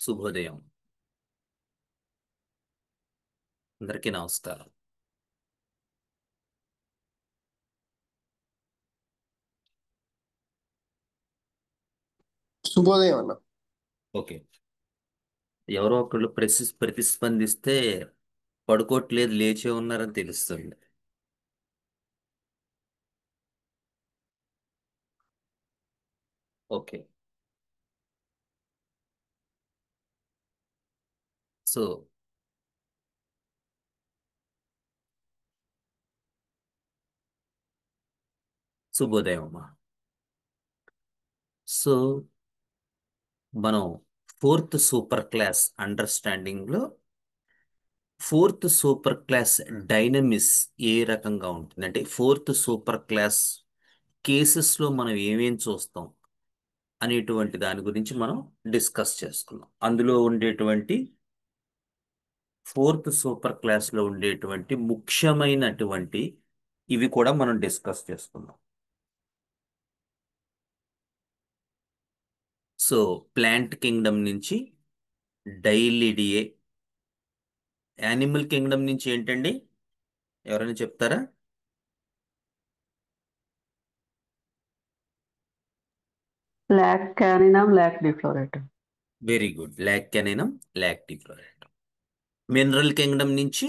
శుభోదయం. అందరికీ నమస్కారం. శుభోదయం అన్న. ఓకే, ఎవరో ఒకళ్ళు ప్రతిస్పందిస్తే పడుకోవట్లేదు, లేచే ఉన్నారని తెలుస్తుంది. ఓకే, సో శుభోదయం అమ్మా. సో మనం ఫోర్త్ సూపర్ క్లాస్ అండర్స్టాండింగ్ లో ఫోర్త్ సూపర్ క్లాస్ డైనమిక్స్ ఏ రకంగా ఉంటుంది అంటే ఫోర్త్ సూపర్ క్లాస్ కేసెస్ లో మనం ఏమేం చూస్తాం అనేటువంటి దాని గురించి మనం డిస్కస్ చేసుకున్నాం. అందులో ఉండేటువంటి ఫోర్త్ సూపర్ క్లాస్ లో ఉండేటువంటి ముఖ్యమైనటువంటి ఇవి కూడా మనం డిస్కస్ చేసుకుందాం. సో ప్లాంట్ కింగ్డమ్ నుంచి డైలిడియే, యానిమల్ కింగ్డమ్ నుంచి ఏంటండి, ఎవరైనా చెప్తారా? Lac caninum lac defloratum. Very good, lac caninum, lac defloratum. Mineral kingdom నుంచి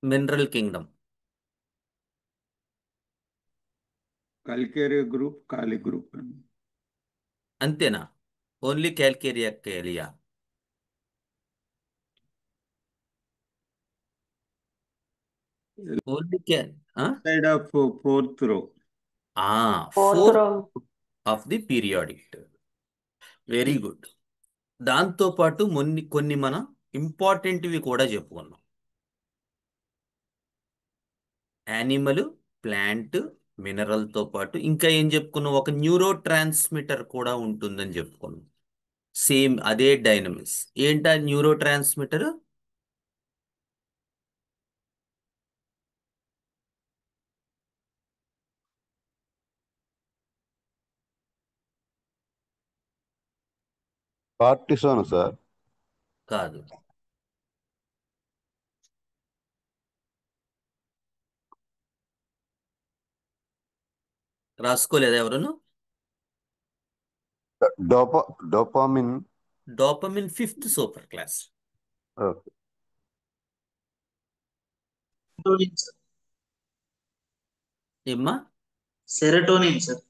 mineral kingdom Calcarea group, Kali group. అంతేనా? Only calcarea kali? Only Side of fourth row. Fourth fourth row. Of the periodic. Very good. దాంతో పాటు కొన్ని మనం ఇంపార్టెంట్వి కూడా చెప్పుకున్నాం. Animal, plant, mineral తో పాటు ఇంకా ఏం చెప్పుకున్నాం? ఒక న్యూరో ట్రాన్స్మిటర్ కూడా ఉంటుందని చెప్పుకున్నాం. సేమ్ అదే డైనమిక్స్. ఏంటా న్యూరో ట్రాన్స్మిటర్? Cortisone sir. కాదు, రాసుకోలేదా ఎవరును? Dopamine. Dopamine fifth super class. Okay. ఏమ్మా? Serotonin sir.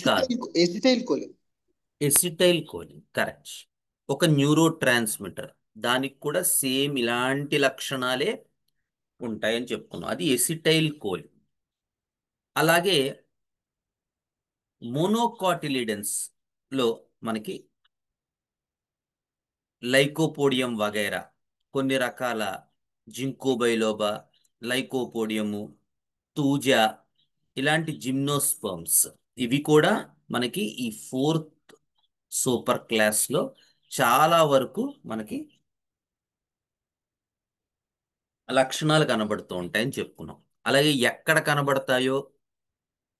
కాదు, acetylcholine. Acetylcholine. Correct. ఒక న్యూరో ట్రాన్స్మిటర్, దానికి కూడా సేమ్ ఇలాంటి లక్షణాలే ఉంటాయని చెప్పుకున్నాం. అది ఎసిటైల్ కోలిన్. అలాగే మోనోకాటిలిడెన్స్ లో మనకి లైకోపోడియం వగైరా కొన్ని రకాల జింకోబైలోబా, లైకోపోడియము, తూజా, ఇలాంటి జిమ్నోస్పర్మ్స్, ఇవి కూడా మనకి ఈ ఫోర్త్ సూపర్ క్లాస్ లో చాలా వరకు మనకి లక్షణాలు కనబడుతూ ఉంటాయని చెప్పుకున్నాం. అలాగే ఎక్కడ కనబడతాయో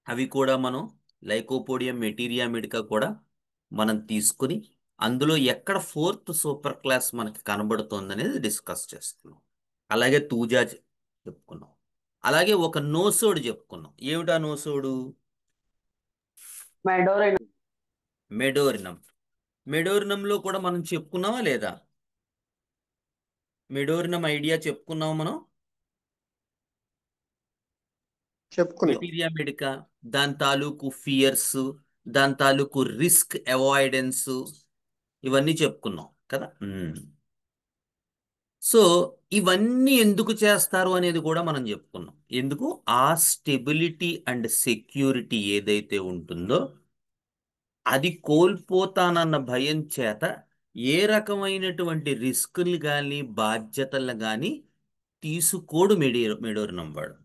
అవి కూడా మనం లైకోపోడియం మెటీరియా మెడికా కూడా మనం తీసుకుని అందులో ఎక్కడ ఫోర్త్ సూపర్ క్లాస్ మనకి కనబడుతుంది అనేది డిస్కస్ చేస్తున్నాం. అలాగే తూజా చెప్పుకున్నాం. అలాగే ఒక నోసోడ్ చెప్పుకున్నాం. ఏమిటా నోసోడు? మెడోరినం. మెడోరినం. మెడోరినంలో కూడా మనం చెప్పుకున్నామా లేదా? మెడోరినం ఐడియా చెప్పుకున్నాం మనం. చెప్పుకున్నాం. మెటీరియా మెడికా, దాని తాలూకు ఫియర్స్, దాని తాలూకు రిస్క్ అవాయిడెన్స్, ఇవన్నీ చెప్పుకున్నాం కదా. సో ఇవన్నీ ఎందుకు చేస్తారు అనేది కూడా మనం చెప్పుకున్నాం. ఎందుకు? ఆ స్టెబిలిటీ అండ్ సెక్యూరిటీ ఏదైతే ఉంటుందో అది కోల్పోతానన్న భయం చేత ఏ రకమైనటువంటి రిస్కులు కానీ బాధ్యతలు కానీ తీసుకోడు మెడోరినం వాడు.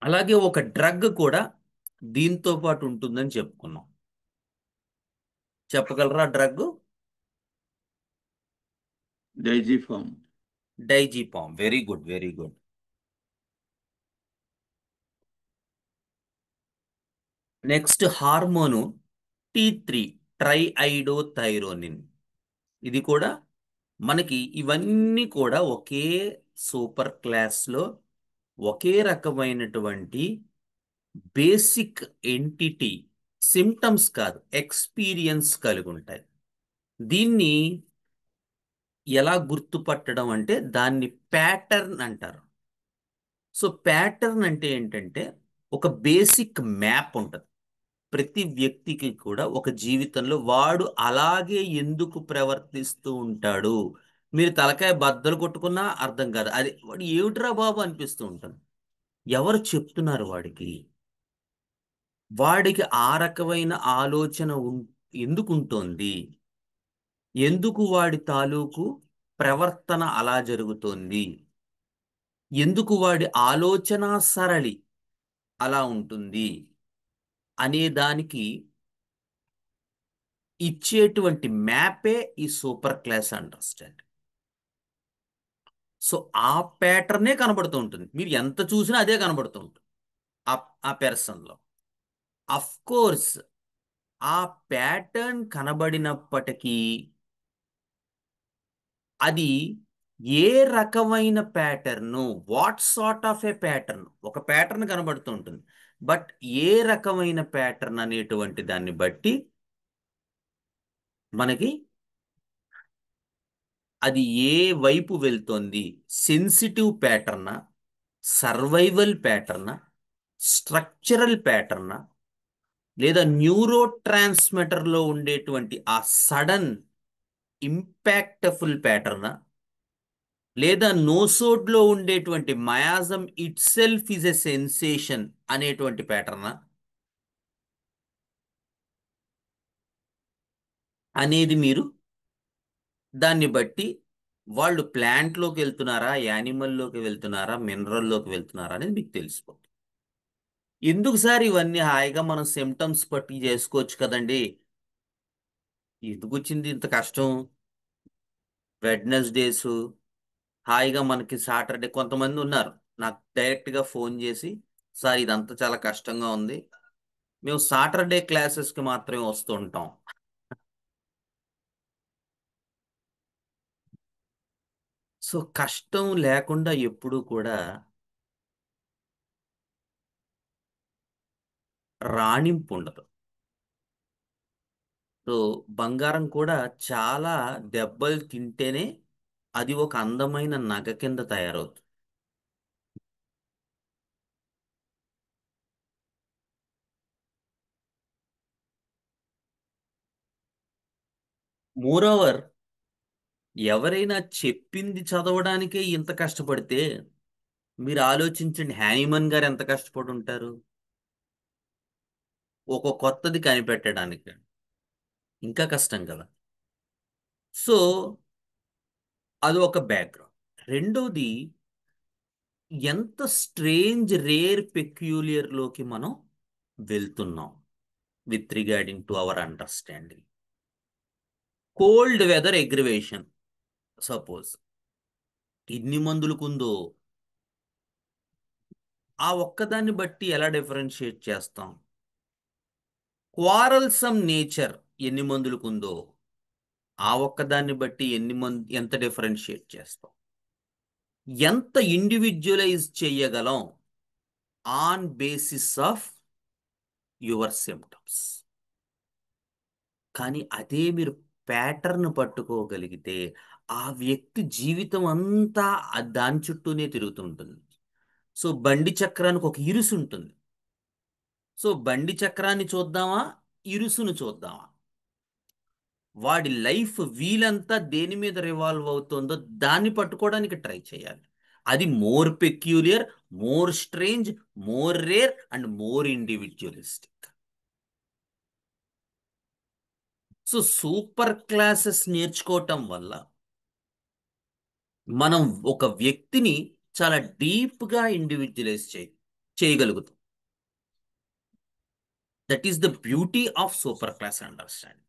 అలాగే ఒక డ్రగ్ కూడా దీంతో పాటు ఉంటుందని చెప్పుకున్నాం. చెప్పగలరా drug? Diazepam. Diazepam. Very good, very good. Next hormone T3, triiodothyronine. ఇది కూడా మనకి ఇవన్నీ కూడా ఒకే సూపర్ క్లాస్లో ఒకే రకమైనటువంటి బేసిక్ ఎంటిటీ, సిమ్టమ్స్ కాదు, ఎక్స్పీరియన్స్ కలిగి ఉంటాయి. దీన్ని ఎలా గుర్తుపట్టడం అంటే దాన్ని ప్యాటర్న్ అంటారు. సో ప్యాటర్న్ అంటే ఏంటంటే ఒక బేసిక్ మ్యాప్ ఉంటుంది ప్రతి వ్యక్తికి కూడా ఒక జీవితంలో. వాడు అలాగే ఎందుకు ప్రవర్తిస్తూ ఉంటాడు, మీరు తలకాయ బద్దలు కొట్టుకున్నా అర్థం కాదు, అది వాడు ఏమిట్రా బాబు అనిపిస్తూ ఉంటుంది. ఎవరు చెప్తున్నారు వాడికి? వాడికి ఆ రకమైన ఆలోచన ఎందుకు ఉంటుంది, ఎందుకు వాడి తాలూకు ప్రవర్తన అలా జరుగుతోంది, ఎందుకు వాడి ఆలోచన సరళి అలా ఉంటుంది అనే దానికి ఇచ్చేటువంటి మ్యాపే ఈ సూపర్ క్లాస్ అండర్స్టాండ్. సో ఆ ప్యాటర్నే కనబడుతూ ఉంటుంది, మీరు ఎంత చూసినా అదే కనబడుతూ ఉంటుంది ఆ పెర్సన్లో. అఫ్ కోర్స్ ఆ ప్యాటర్న్ కనబడినప్పటికీ అది ఏ రకమైన pattern, what sort of a pattern, ఒక ప్యాటర్న్ కనబడుతూ ఉంటుంది, బట్ ఏ రకమైన ప్యాటర్న్ అనేటువంటి దాన్ని బట్టి మనకి అది ఏ వైపు వెళ్తోంది, సెన్సిటివ్ ప్యాటర్నా, సర్వైవల్ ప్యాటర్నా, స్ట్రక్చరల్ ప్యాటర్నా, లేదా న్యూరో ట్రాన్స్మిటర్లో ఉండేటువంటి ఆ సడన్ ఇంపాక్ట్ఫుల్ ప్యాటర్నా, లేదా నోసోడ్లో ఉండేటువంటి miasm it self is a sensation అనేటువంటి ప్యాటర్నా అనేది మీరు దాన్ని బట్టి వాళ్ళు ప్లాంట్లోకి వెళ్తున్నారా, యానిమల్లోకి వెళ్తున్నారా, మినరల్లోకి వెళ్తున్నారా అనేది మీకు తెలిసిపోతుంది. ఎందుకు సార్ ఇవన్నీ హాయిగా మనం సిమ్టమ్స్ బట్టి చేసుకోవచ్చు కదండి, ఎందుకు వచ్చింది ఇంత కష్టం? వెడ్నెస్డేస్ హాయిగా మనకి సాటర్డే కొంతమంది ఉన్నారు నాకు డైరెక్ట్గా ఫోన్ చేసి, సార్ ఇదంతా చాలా కష్టంగా ఉంది, మేము సాటర్డే క్లాసెస్కి మాత్రమే వస్తూ ఉంటాం. సో కష్టం లేకుండా ఎప్పుడూ కూడా రాణింపు ఉండదు. సో బంగారం కూడా చాలా దెబ్బలు తింటేనే అది ఒక అందమైన నగ కింద తయారవుతుంది. మోరోవర్ ఎవరైనా చెప్పింది చదవడానికే ఇంత కష్టపడితే మీరు ఆలోచించండి హ్యానిమన్ గారు ఎంత కష్టపడి ఉంటారు ఒక కొత్తది కనిపెట్టడానికి. ఇంకా కష్టం కదా. సో అది ఒక బ్యాక్గ్రౌండ్. రెండోది, ఎంత స్ట్రేంజ్ రేర్ పెక్యూలియర్లోకి మనం వెళ్తున్నాం with regarding to our understanding. Cold weather aggravation suppose ఎన్ని మందులకుందో ఆ ఒక్కదాన్ని బట్టి ఎలా డిఫరెన్షియేట్ చేస్తాం? క్వారల్సమ్ నేచర్ ఎన్ని మందులకుందో ఆ ఒక్కదాన్ని బట్టి ఎంత డిఫరెన్షియేట్ చేస్తాం? ఎంత ఇండివిజువలైజ్ చేయగలం on basis of your symptoms. కానీ అదే మీరు ప్యాటర్న్ పట్టుకోగలిగితే ఆ వ్యక్తి జీవితం అంతా దాని చుట్టూనే తిరుగుతుంటుంది. సో బండి చక్రానికి ఒక ఇరుసు ఉంటుంది. సో బండి చక్రాన్ని చూద్దామా, ఇరుసును చూద్దామా? వాడి లైఫ్ వీలంతా దేని మీద రివాల్వ్ అవుతుందో దాన్ని పట్టుకోవడానికి ట్రై చేయాలి. అది more peculiar, more strange, more rare and more individualistic. So super classes నేర్చుకోవటం వల్ల మనం ఒక వ్యక్తిని చాలా డీప్గా ఇండివిజువలైజ్ చేయగలుగుతాం. That is the beauty of super class understanding.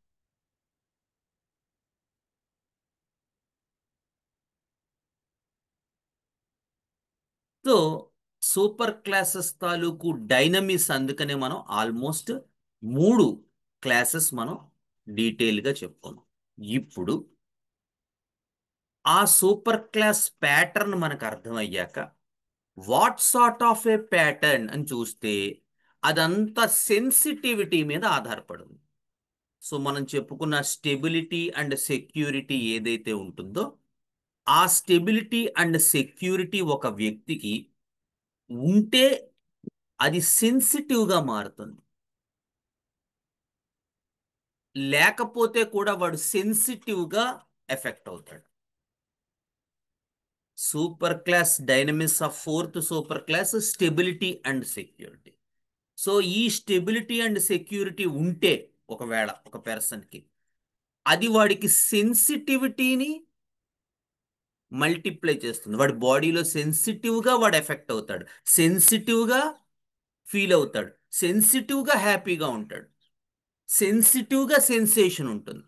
So super classes తాలూకు డైనమిక్స్ అందుకనే మనం ఆల్మోస్ట్ 3 క్లాసెస్ మనం డీటెయిల్గా చెప్పుకున్నాం. ఇప్పుడు ఆ సూపర్ క్లాస్ ప్యాటర్న్ మనకు అర్థమయ్యాక what sort of a pattern అని చూస్తే అదంతా సెన్సిటివిటీ మీద ఆధారపడింది. సో మనం చెప్పుకున్న స్టెబిలిటీ అండ్ సెక్యూరిటీ ఏదైతే ఉంటుందో ఆ స్టెబిలిటీ అండ్ సెక్యూరిటీ ఒక వ్యక్తికి ఉంటే అది సెన్సిటివ్గా మారుతుంది, లేకపోతే కూడా వాడు సెన్సిటివ్గా ఎఫెక్ట్ అవుతాడు. Super class dynamics of 4th super class stability and security. So ఈ స్టెబిలిటీ అండ్ సెక్యూరిటీ ఉంటే ఒకవేళ ఒక పర్సన్కి అది వాడికి సెన్సిటివిటీని మల్టిప్లై చేస్తుంది. వాడి బాడీలో సెన్సిటివ్గా వాడు ఎఫెక్ట్ అవుతాడు, సెన్సిటివ్గా ఫీల్ అవుతాడు, సెన్సిటివ్గా హ్యాపీగా ఉంటాడు, సెన్సిటివ్గా సెన్సేషన్ ఉంటుంది,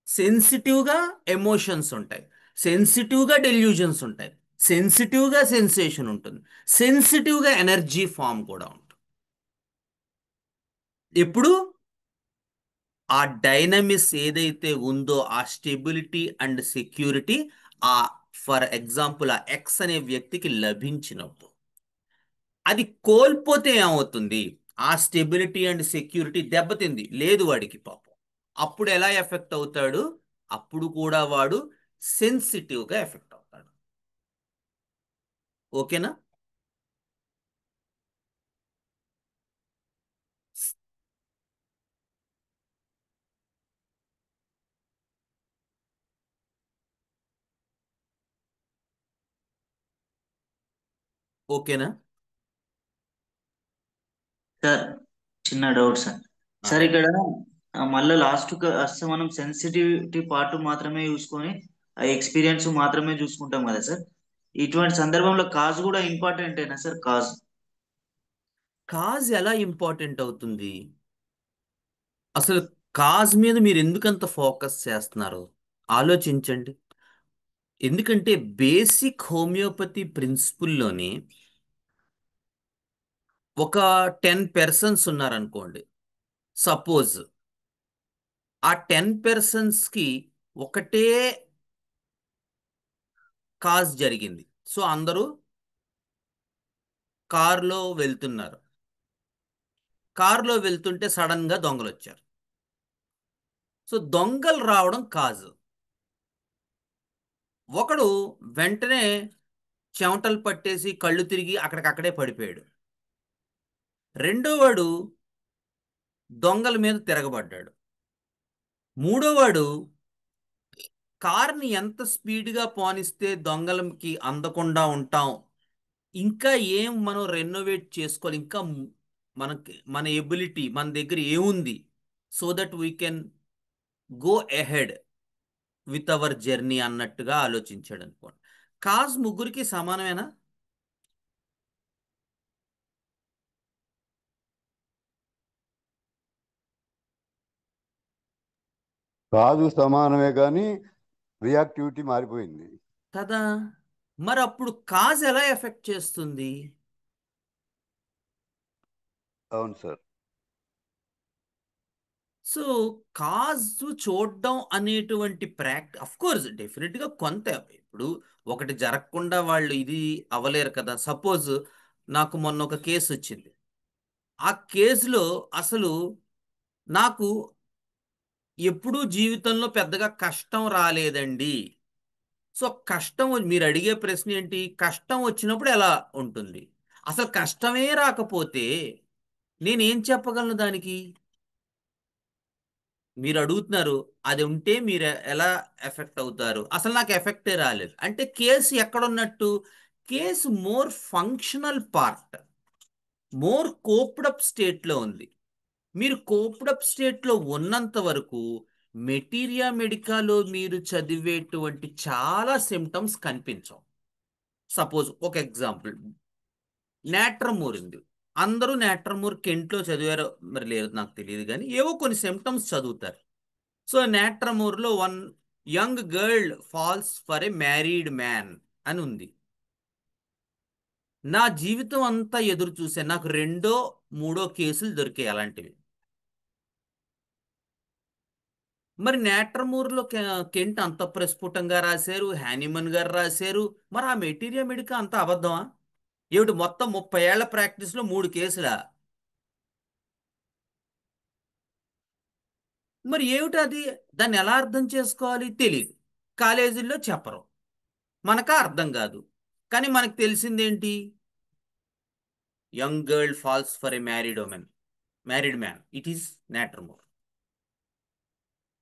సెన్సిటివ్గా ఎమోషన్స్ ఉంటాయి, సెన్సిటివ్గా డెల్యూజన్స్ ఉంటాయి, సెన్సిటివ్గా సెన్సేషన్ ఉంటుంది, సెన్సిటివ్గా ఎనర్జీ ఫామ్ కూడా ఉంటుంది. ఇప్పుడు ఆ డైనమిక్స్ ఏదైతే ఉందో ఆ స్టెబిలిటీ అండ్ సెక్యూరిటీ ఆ ఫర్ ఎగ్జాంపుల్ ఆ ఎక్స్ అనే వ్యక్తికి లభించినప్పుడు అది కోల్పోతే ఏమవుతుంది? ఆ స్టెబిలిటీ అండ్ సెక్యూరిటీ దెబ్బతింది లేదు వాడికి పాపం. అప్పుడు ఎలా ఎఫెక్ట్ అవుతాడు? అప్పుడు కూడా వాడు సెన్సిటివ్గా ఎఫెక్ట్ అవుతాడు. ఓకేనా? ఓకేనా? సార్ చిన్న డౌట్ సార్. సార్ ఇక్కడ మళ్ళీ లాస్ట్ వస్తే మనం సెన్సిటివిటీ పార్ట్ మాత్రమే చూసుకొని ఆ ఎక్స్పీరియన్స్ మాత్రమే చూసుకుంటాం కదా సార్. ఇటువంటి సందర్భంలో కాజ్ కూడా ఇంపార్టెంటేనా సార్? కాజ్ ఎలా ఇంపార్టెంట్ అవుతుంది? అసలు కాజ్ మీద మీరు ఎందుకంత ఫోకస్ చేస్తున్నారు ఆలోచించండి. ఎందుకంటే బేసిక్ హోమియోపతి ప్రిన్సిపుల్లోని ఒక 10 పర్సన్స్ ఉన్నారనుకోండి. సపోజ్ ఆ 10 పర్సన్స్కి ఒకటే కాజ్ జరిగింది. సో అందరూ కారులో వెళ్తున్నారు. కారులో వెళ్తుంటే సడన్గా దొంగలు వచ్చారు. సో దొంగలు రావడం కాజు. ఒకడు వెంటనే చెమటలు పట్టేసి కళ్ళు తిరిగి అక్కడికక్కడే పడిపోయాడు. రెండోవాడు దొంగల మీద తిరగబడ్డాడు. మూడోవాడు కార్ని ఎంత స్పీడ్గా పోనిస్తే దొంగలకి అందకుండా ఉంటాం, ఇంకా ఏం మనం రెనోవేట్ చేసుకోవాలి, ఇంకా మన ఎబిలిటీ మన దగ్గర ఏముంది, so that we can go ahead with our journey అన్నట్టుగా ఆలోచించాడు అనుకోండి. కాజ్ ముగ్గురికి సమానమేనా? కాదు సమానమే కానీ రియాక్టివిటీ మారిపోయింది కదా. మరి అప్పుడు కాజ్ ఎలా ఎఫెక్ట్ చేస్తుంది? అవును సార్. సో కాజ్ చూడడం అనేటువంటి అఫ్ కోర్స్ డెఫినెట్గా కొంత. ఇప్పుడు ఒకటి జరగకుండా వాళ్ళు ఇది అవ్వలేరు కదా. సపోజ్ నాకు మొన్న ఒక కేసు వచ్చింది. ఆ కేసులో అసలు నాకు ఎప్పుడూ జీవితంలో పెద్దగా కష్టం రాలేదండి. సో కష్టం మీరు అడిగే ప్రశ్న ఏంటి? కష్టం వచ్చినప్పుడు ఎలా ఉంటుంది? అసలు కష్టమే రాకపోతే నేనేం చెప్పగలను దానికి? మీరు అడుగుతున్నారు అది ఉంటే మీరు ఎలా ఎఫెక్ట్ అవుతారు. అసలు నాకు ఎఫెక్టే రాలేదు అంటే కేసు ఎక్కడున్నట్టు? Case more functional part, more cooped up స్టేట్లో ఉంది. మీరు కోప్డప్ స్టేట్లో ఉన్నంత వరకు మెటీరియా మెడికాలో మీరు చదివేటువంటి చాలా సిమ్టమ్స్ కనిపించవు. సపోజ్ ఒక ఎగ్జాంపుల్, నాట్రమూర్ ఉంది. అందరూ నాట్రమూర్ కెంట్లో చదివారో మరి లేదు నాకు తెలియదు, కానీ ఏవో కొన్ని సిమ్టమ్స్ చదువుతారు. సో నాట్రమూర్లో one young girl falls for a married man అని ఉంది. నా జీవితం అంతా ఎదురు చూశాను, నాకు రెండో మూడో కేసులు దొరికాయి అలాంటివి. మరి నేట్రమూర్లో కెంట్ అంత ప్రస్ఫుటంగా రాశారు, హ్యానిమన్ గారు రాశారు. మరి ఆ మెటీరియా మెడికా అంత అబద్ధమా? ఏమిటి మొత్తం 30 ఏళ్ల ప్రాక్టీస్లో 3 కేసులా? మరి ఏమిటి అది? దాన్ని ఎలా అర్థం చేసుకోవాలి తెలియదు. కాలేజీల్లో చెప్పరు, మనకా అర్థం కాదు. కానీ మనకు తెలిసిందేంటి? Young girl falls for a married man, it is natrum mur.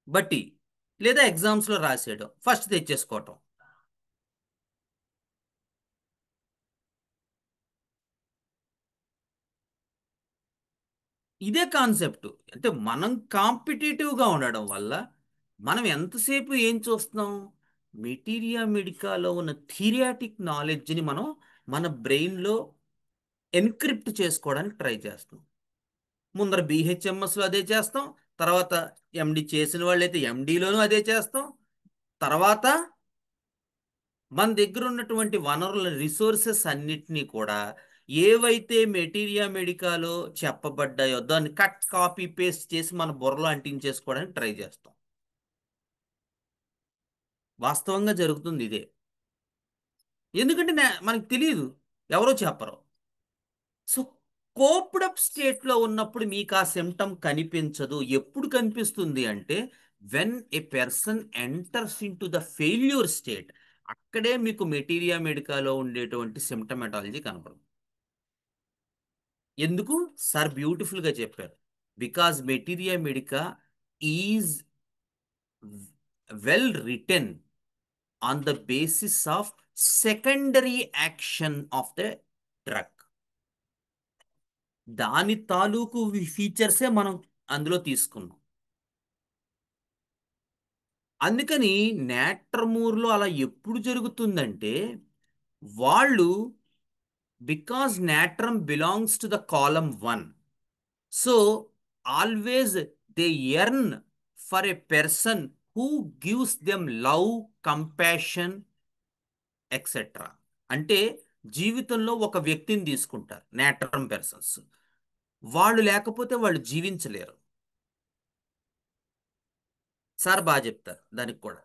బట్టి లేదా ఎగ్జామ్స్లో రాసేయడం, ఫస్ట్ తెచ్చేసుకోవటం. ఇదే కాన్సెప్ట్. అంటే మనం కాంపిటేటివ్గా ఉండడం వల్ల మనం ఎంతసేపు ఏం చూస్తున్నాం? మెటీరియా మెడికాలో ఉన్న థిరియాటిక్ నాలెడ్జ్ని మనం మన బ్రెయిన్లో ఎన్క్రిప్ట్ చేసుకోవడానికి ట్రై చేస్తాం. ముందర BHMSలో అదే చేస్తాం, తర్వాత MD చేసిన వాళ్ళైతే MDలోనూ అదే చేస్తాం. తర్వాత మన దగ్గర ఉన్నటువంటి వనరుల రిసోర్సెస్ అన్నిటినీ కూడా ఏవైతే మెటీరియా మెడికాలో చెప్పబడ్డాయో దాన్ని కట్ కాపీ పేస్ట్ చేసి మన బుర్రలో అంటించేసుకోవడానికి ట్రై చేస్తాం. వాస్తవంగా జరుగుతుంది ఇదే. ఎందుకంటే మనకు తెలియదు, ఎవరో చెప్పరు. సో కోప్డ్ అప్ స్టేట్లో ఉన్నప్పుడు మీకు ఆ సిమ్టమ్ కనిపించదు. ఎప్పుడు కనిపిస్తుంది అంటే when a person enters in to the failure state, అక్కడే మీకు మెటీరియా మెడికాలో ఉండేటువంటి సిమ్టమాటాలజీ కనపడదు. ఎందుకు? సార్ బ్యూటిఫుల్గా చెప్పారు. Because materia medica is well written on the basis of secondary action of the drug. దాని తాలూకు ఫీచర్సే మనం అందులో తీసుకున్నాం. అందుకని నేట్రమూర్లో అలా ఎప్పుడు జరుగుతుందంటే వాళ్ళు, because natrum belongs to the column 1, so always they earn for a person who gives them love, compassion etcetera. అంటే జీవితంలో ఒక వ్యక్తిని తీసుకుంటారు నేట్రమ్ పర్సన్స్, వాళ్ళు లేకపోతే వాళ్ళు జీవించలేరు. సార్ బాగా చెప్తారు దానికి కూడా.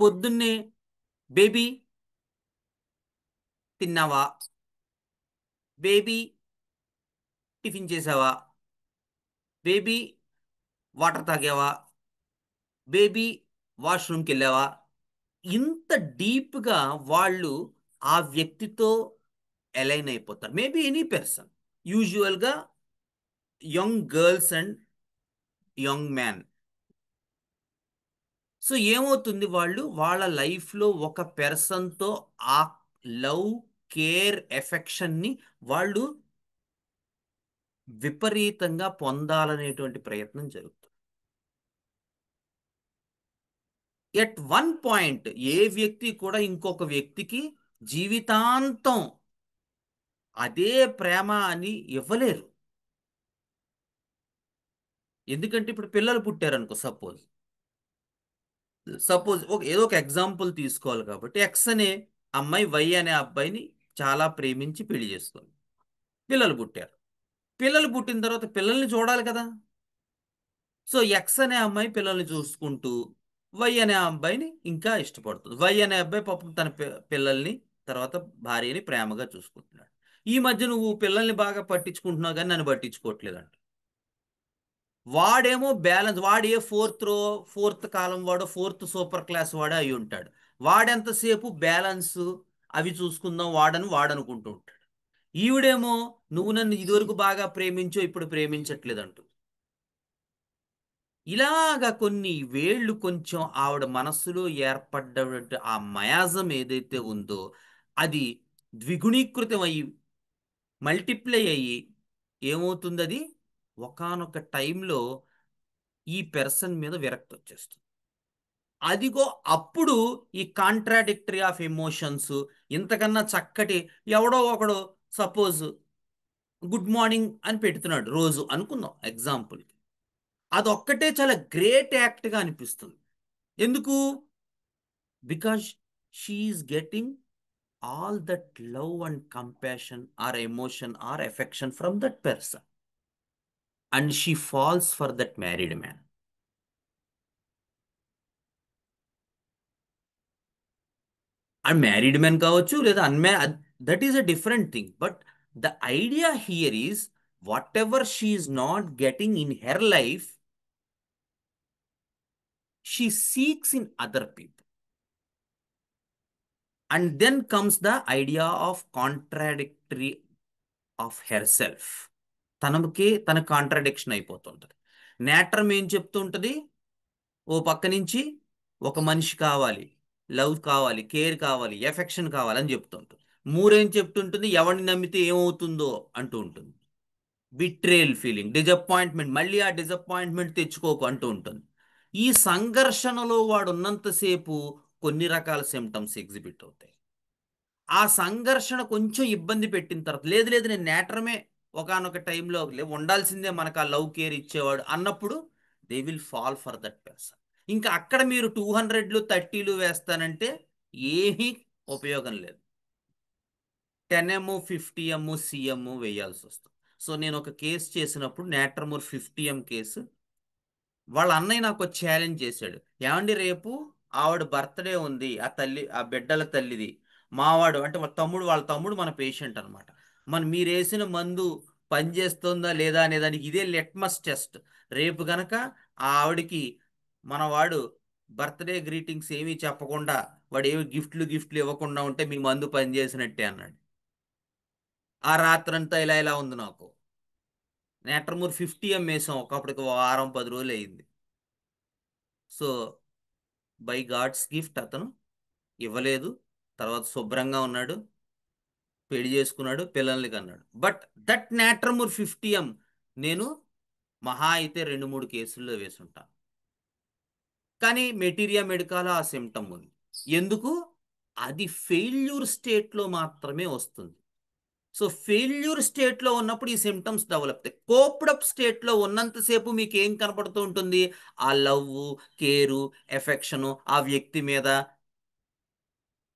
పొద్దున్నే బేబీ తిన్నావా, బేబీ టిఫిన్ చేసావా, బేబీ వాటర్ తాగావా, బేబీ వాష్రూమ్కి వెళ్ళావా, ఇంత డీప్గా వాళ్ళు ఆ వ్యక్తితో అలైన్ అయిపోతారు. మేబీ ఎనీ పర్సన్, యూజువల్గా young girls and young man. So ఏమవుతుంది, వాళ్ళు వాళ్ళ లైఫ్లో ఒక పర్సన్తో ఆ లవ్, కేర్, ఎఫెక్షన్ని వాళ్ళు విపరీతంగా పొందాలనేటువంటి ప్రయత్నం జరుగుతుంది. ఎట్ వన్ పాయింట్ ఏ వ్యక్తి కూడా ఇంకొక వ్యక్తికి జీవితాంతం అదే ప్రేమ అని ఇవ్వలేరు. ఎందుకంటే ఇప్పుడు పిల్లలు పుట్టారనుకో, సపోజ్ ఏదో ఒక ఎగ్జాంపుల్ తీసుకోవాలి కాబట్టి, X అనే అమ్మాయి Y అనే అబ్బాయిని చాలా ప్రేమించి పెళ్లి చేసుకుంది. పిల్లలు పుట్టారు. పిల్లలు పుట్టిన తర్వాత పిల్లల్ని చూడాలి కదా. సో X అనే అమ్మాయి పిల్లల్ని చూసుకుంటూ Y అనే అబ్బాయిని ఇంకా ఇష్టపడుతుంది. Y అనే అబ్బాయి పాపం తన పిల్లల్ని, తర్వాత భార్యని ప్రేమగా చూసుకుంటున్నాడు. ఈ మధ్య నువ్వు పిల్లల్ని బాగా పట్టించుకుంటున్నావు కానీ నన్ను పట్టించుకోవట్లేదంట. వాడేమో బ్యాలెన్స్, వాడు ఏ ఫోర్త్ కాలం వాడో, ఫోర్త్ సూపర్ క్లాస్ వాడో అయి ఉంటాడు. వాడెంతసేపు బ్యాలెన్స్ అవి చూసుకుందాం వాడనుకుంటూ ఉంటాడు. ఈవిడేమో నువ్వు నన్ను ఇదివరకు బాగా ప్రేమించో ఇప్పుడు ప్రేమించట్లేదంటూ. ఇలాగా కొన్ని వేళ్ళు కొంచెం ఆవిడ మనస్సులో ఏర్పడ్డ ఆ మయాజం ఏదైతే ఉందో అది ద్విగుణీకృతం అయ్యి మల్టిప్లై అయ్యి ఏమవుతుంది, అది ఒకానొక టైంలో ఈ పర్సన్ మీద విరక్తి వచ్చేస్తుంది. అదిగో అప్పుడు ఈ కాంట్రాడిక్టరీ ఆఫ్ ఎమోషన్స్, ఇంతకన్నా చక్కటి ఎవడో ఒకడు సపోజ్ గుడ్ మార్నింగ్ అని పెడుతున్నాడు రోజు అనుకుందాం ఎగ్జాంపుల్కి, అదొక్కటే చాలా గ్రేట్ యాక్ట్గా అనిపిస్తుంది. ఎందుకు? Because she is getting all that love and compassion or emotion or affection from that person, and she falls for that married man. And married man కావచ్చు లేదా that is a different thing, but the idea here is whatever she is not getting in her life, she seeks in other people. And then comes the idea of contradictory of herself. తన contradiction అయిపోతుంటది. నేట్రం ఏం చెప్తుంటది, ఓ పక్క నుంచి ఒక మనిషి కావాలి, love కావాలి, care కావాలి, affection కావాలని చెప్తుంటుంది. మూరేం చెప్తుంటుంది, ఎవరిని నమ్మితే ఏమవుతుందో అంటూ ఉంటుంది. బిట్రేల్ ఫీలింగ్, డిజపాయింట్మెంట్, మళ్ళీ ఆ డిజపాయింట్మెంట్ తెచ్చుకోకు అంటూ ఉంటుంది. ఈ సంఘర్షణలో వాడు ఉన్నంతసేపు కొన్ని రకాల సిమ్టమ్స్ ఎగ్జిబిట్ అవుతాయి. ఆ సంఘర్షణ కొంచెం ఇబ్బంది పెట్టిన తర్వాత, లేదు లేదు నేను నేటరమే ఒకానొక టైంలో ఉండాల్సిందే మనకు ఆ లవ్ కేర్ ఇచ్చేవాడు అన్నప్పుడు they will fall for that person. ఇంకా అక్కడ మీరు 200లు 30లు వేస్తానంటే ఏమీ ఉపయోగం లేదు. 10M 50M CM వేయాల్సి వస్తుంది. సో నేను ఒక కేసు చేసినప్పుడు నేట్రమూర్ 50M కేసు, వాళ్ళ అన్నయ్య నాకు ఛాలెంజ్ చేశాడు, ఏమండి రేపు ఆవిడ బర్త్డే ఉంది, ఆ బిడ్డల తల్లిది, మావాడు అంటే వాళ్ళ తమ్ముడు మన పేషెంట్ అనమాట, మీరు వేసిన మందు పనిచేస్తుందా లేదా అనేదానికి ఇదే లిట్మస్ టెస్ట్. రేపు గనక ఆ ఆవిడికి మనవాడు బర్త్డే గ్రీటింగ్స్ ఏమీ చెప్పకుండా, వాడు ఏమి గిఫ్ట్లు ఇవ్వకుండా ఉంటే మీ మందు పనిచేసినట్టే అన్నాడు. ఆ రాత్రంతా ఇలా ఉంది నాకు. నేట్రమూర్ 50M వేసాం, ఒకప్పటికి వారం 10 రోజులు అయింది. సో బై గాడ్స్ గిఫ్ట్ అతను ఇవ్వలేదు. తర్వాత శుభ్రంగా ఉన్నాడు, పెళ్లి చేసుకున్నాడు, పిల్లల్ని కన్నాడు. బట్ దట్ నేట్రమూర్ 50M నేను మహా అయితే 2-3 కేసుల్లో వేసుంటాను. కానీ మెటీరియా మెడికాలో ఆ సిమ్టమ్ ఉంది. ఎందుకు? అది ఫెయిల్యూర్ స్టేట్లో మాత్రమే వస్తుంది. సో ఫెయిల్యూర్ స్టేట్లో ఉన్నప్పుడు ఈ సిమ్టమ్స్ డెవలప్ అవుతాయి. కోప్డప్ స్టేట్లో ఉన్నంతసేపు మీకు ఏం కనపడుతూ ఉంటుంది? ఆ లవ్, కేరు, ఎఫెక్షను ఆ వ్యక్తి మీద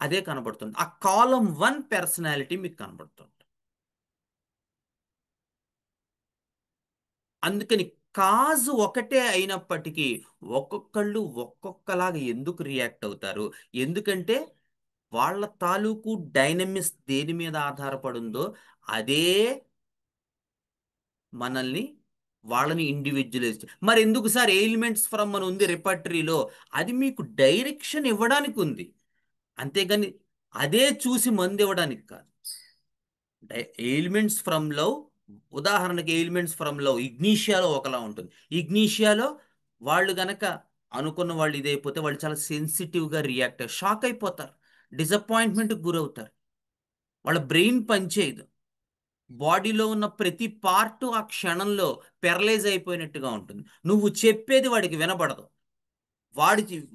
అదే కనబడుతుంది. ఆ కాలం 1 పర్సనాలిటీ మీకు కనబడుతుంది. అందుకని కాజు ఒకటే అయినప్పటికీ ఒక్కొక్కళ్ళు ఒక్కొక్కలాగా ఎందుకు రియాక్ట్ అవుతారు? ఎందుకంటే వాళ్ళ తాలూకు డైనమిక్స్ దేని మీద ఆధారపడిందో అదే వాళ్ళని ఇండివిజువలైజ్. మరి ఎందుకు సార్ ఎయిల్మెంట్స్ ఫ్రమ్ అని ఉంది రిపర్టరీలో? అది మీకు డైరెక్షన్ ఇవ్వడానికి ఉంది, అంతేగాని అదే చూసి మందు ఇవ్వడానికి కాదు. ఎయిల్మెంట్స్ ఫ్రమ్ లవ్, ఉదాహరణకి ఎయిల్మెంట్స్ ఫ్రమ్ లవ్ ఇగ్నీషియాలో ఒకలా ఉంటుంది. ఇగ్నీషియాలో వాళ్ళు గనక అనుకున్న వాళ్ళు ఇదైపోతే వాళ్ళు చాలా సెన్సిటివ్గా రియాక్ట్ అయ్యి షాక్ అయిపోతారు, డిసప్పాయింట్మెంట్కి గురవుతారు, వాళ్ళ బ్రెయిన్ పనిచేయదు, బాడీలో ఉన్న ప్రతి పార్ట్ ఆ క్షణంలో పెరలైజ్ అయిపోయినట్టుగా ఉంటుంది. నువ్వు చెప్పేది వాడికి వినపడదు,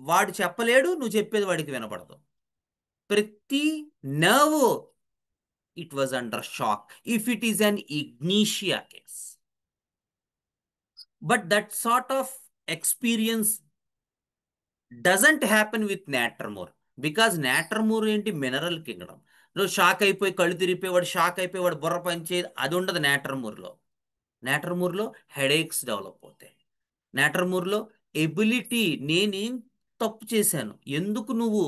వాడు చెప్పలేడు, నువ్వు చెప్పేది వాడికి వినపడదు. ప్రతి nerve it was under shock if it is an ignitia case. But that sort of experience doesn't happen with Nattermore, because Nattermore ఏంటి మినరల్ కింగ్డమ్. నువ్వు షాక్ అయిపోయి కళ్ళు తిరిగిపోయి షాక్ అయిపోయి బుర్ర పనిచేది అది ఉండదు నేటర్మూర్లో. నేటర్మూర్లో హెడేక్స్ డెవలప్ అవుతాయి. నేటర్మూర్లో ఎబిలిటీ, నేనేం తప్పు చేశాను, ఎందుకు నువ్వు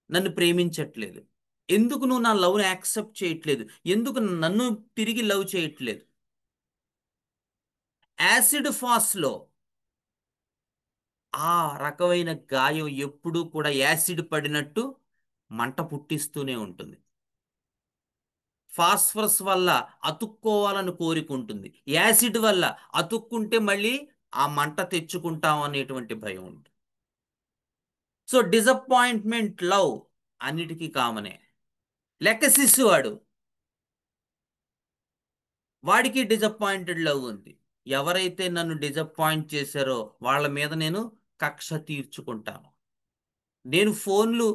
నన్ను ప్రేమించట్లేదు, ఎందుకు నువ్వు నా లవ్ని యాక్సెప్ట్ చేయట్లేదు, ఎందుకు నన్ను తిరిగి లవ్ చేయట్లేదు. యాసిడ్ ఫాస్లో ఆ రకమైన గాయం ఎప్పుడూ కూడా యాసిడ్ పడినట్టు మంట పుట్టిస్తూనే ఉంటుంది. ఫాస్ఫరస్ వల్ల అతుక్కోవాలని కోరికుంటుంది, యాసిడ్ వల్ల అతుక్కుంటే మళ్ళీ ఆ మంట తెచ్చుకుంటాం అనేటువంటి భయం ఉంటుంది. సో డిసప్పాయింట్మెంట్, లవ్ అన్నిటికీ కామనే. లెక్కసిస్ వాడికి డిసప్పాయింటెడ్ లవ్ ఉంది. ఎవరైతే నన్ను డిసప్పాయింట్ చేశారో వాళ్ళ మీద నేను కక్ష తీర్చుకుంటాను. నేను ఫోన్లో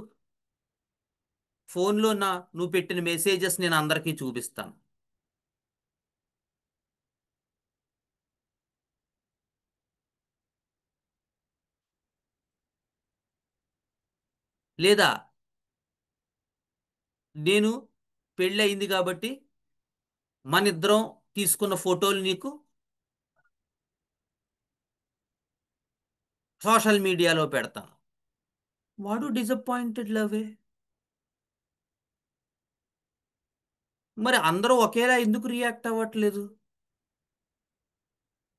నువ్వు పెట్టిన మెసేజెస్ నేను అందరికీ చూపిస్తాను. లేదా నేను పెళ్ళి అయింది కాబట్టి మన ఇద్దరం తీసుకున్న ఫోటోలు నీకు సోషల్ మీడియాలో పెడతాను. వాడు డిసప్పాయింటెడ్ లవే. మరి అందరూ ఒకేలా ఎందుకు రియాక్ట్ అవ్వట్లేదు?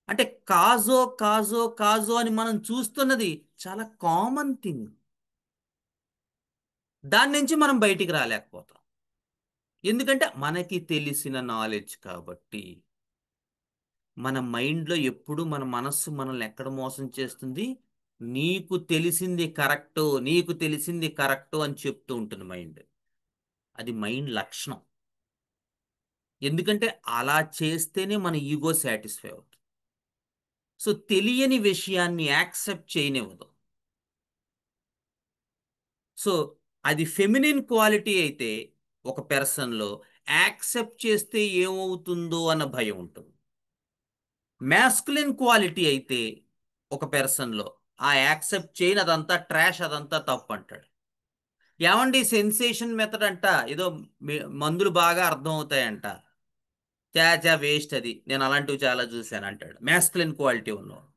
అంటే కాజో కాజో కాజో అని మనం చూస్తున్నది చాలా కామన్ థింగ్. దాని నుంచి మనం బయటికి రాలేకపోతాం. ఎందుకంటే మనకి తెలిసిన నాలెడ్జ్ కాబట్టి. మన మైండ్లో ఎప్పుడు మన మనస్సు మనల్ని ఎక్కడ మోసం చేస్తుంది? నీకు తెలిసింది కరెక్టు, నీకు తెలిసింది కరెక్టు అని చెప్తూ ఉంటుంది మైండ్. అది మైండ్ లక్షణం. ఎందుకంటే అలా చేస్తేనే మన ఈగో సాటిస్ఫై అవుతుంది. సో తెలియని విషయాన్ని యాక్సెప్ట్ చేయనివ్వదు. సో అది ఫెమినిన్ క్వాలిటీ అయితే ఒక పర్సన్లో యాక్సెప్ట్ చేస్తే ఏమవుతుందో అన్న భయం ఉంటుంది. మ్యాస్కులిన్ క్వాలిటీ అయితే ఒక పర్సన్లో ఆ యాక్సెప్ట్ చేయని అదంతా ట్రాష్, అదంతా తప్పు అంటాడు. ఏమండి సెన్సేషన్ మెథడ్ అంట, ఏదో మందులు బాగా అర్థం అవుతాయంట, చాచా వేస్ట్, అది నేను అలాంటివి చాలా చూశాను అంటాడు మ్యాస్కులిన్ క్వాలిటీ ఉన్నవాడు.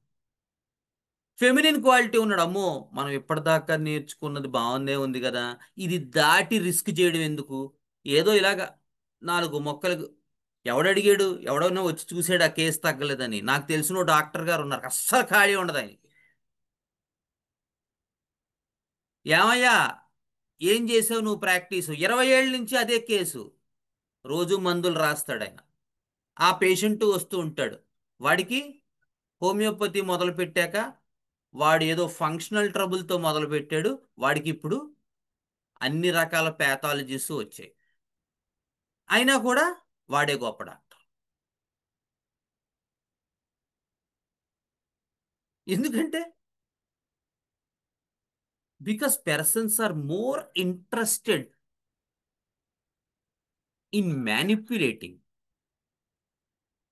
ఫెమినిన్ క్వాలిటీ ఉన్నాడు, అమ్మో మనం ఇప్పటిదాకా నేర్చుకున్నది బాగుందే ఉంది కదా, ఇది దాటి రిస్క్ చేయడం ఎందుకు, ఏదో ఇలాగా 4 మొక్కలు. ఎవడడిగాడు? ఎవడన్నా వచ్చి చూసాడు ఆ కేసు తగ్గలేదని? నాకు తెలిసిన డాక్టర్ గారు ఉన్నారు, అస్సలు ఖాళీ ఉండదు ఆయన. ఏమయ్యా ఏం చేసావు నువ్వు ప్రాక్టీసు? 20 ఏళ్ళ నుంచి అదే కేసు, రోజు మందులు రాస్తాడు ఆయన. ఆ పేషెంట్ వస్తూ ఉంటాడు, వాడికి హోమియోపతి మొదలు పెట్టాక వాడు ఏదో ఫంక్షనల్ ట్రబుల్తో మొదలు పెట్టాడు, వాడికి ఇప్పుడు అన్ని రకాల ప్యాథాలజీస్ వచ్చాయి. అయినా కూడా వాడే గొప్ప డాక్టర్. ఎందుకంటే because persons are more interested in manipulating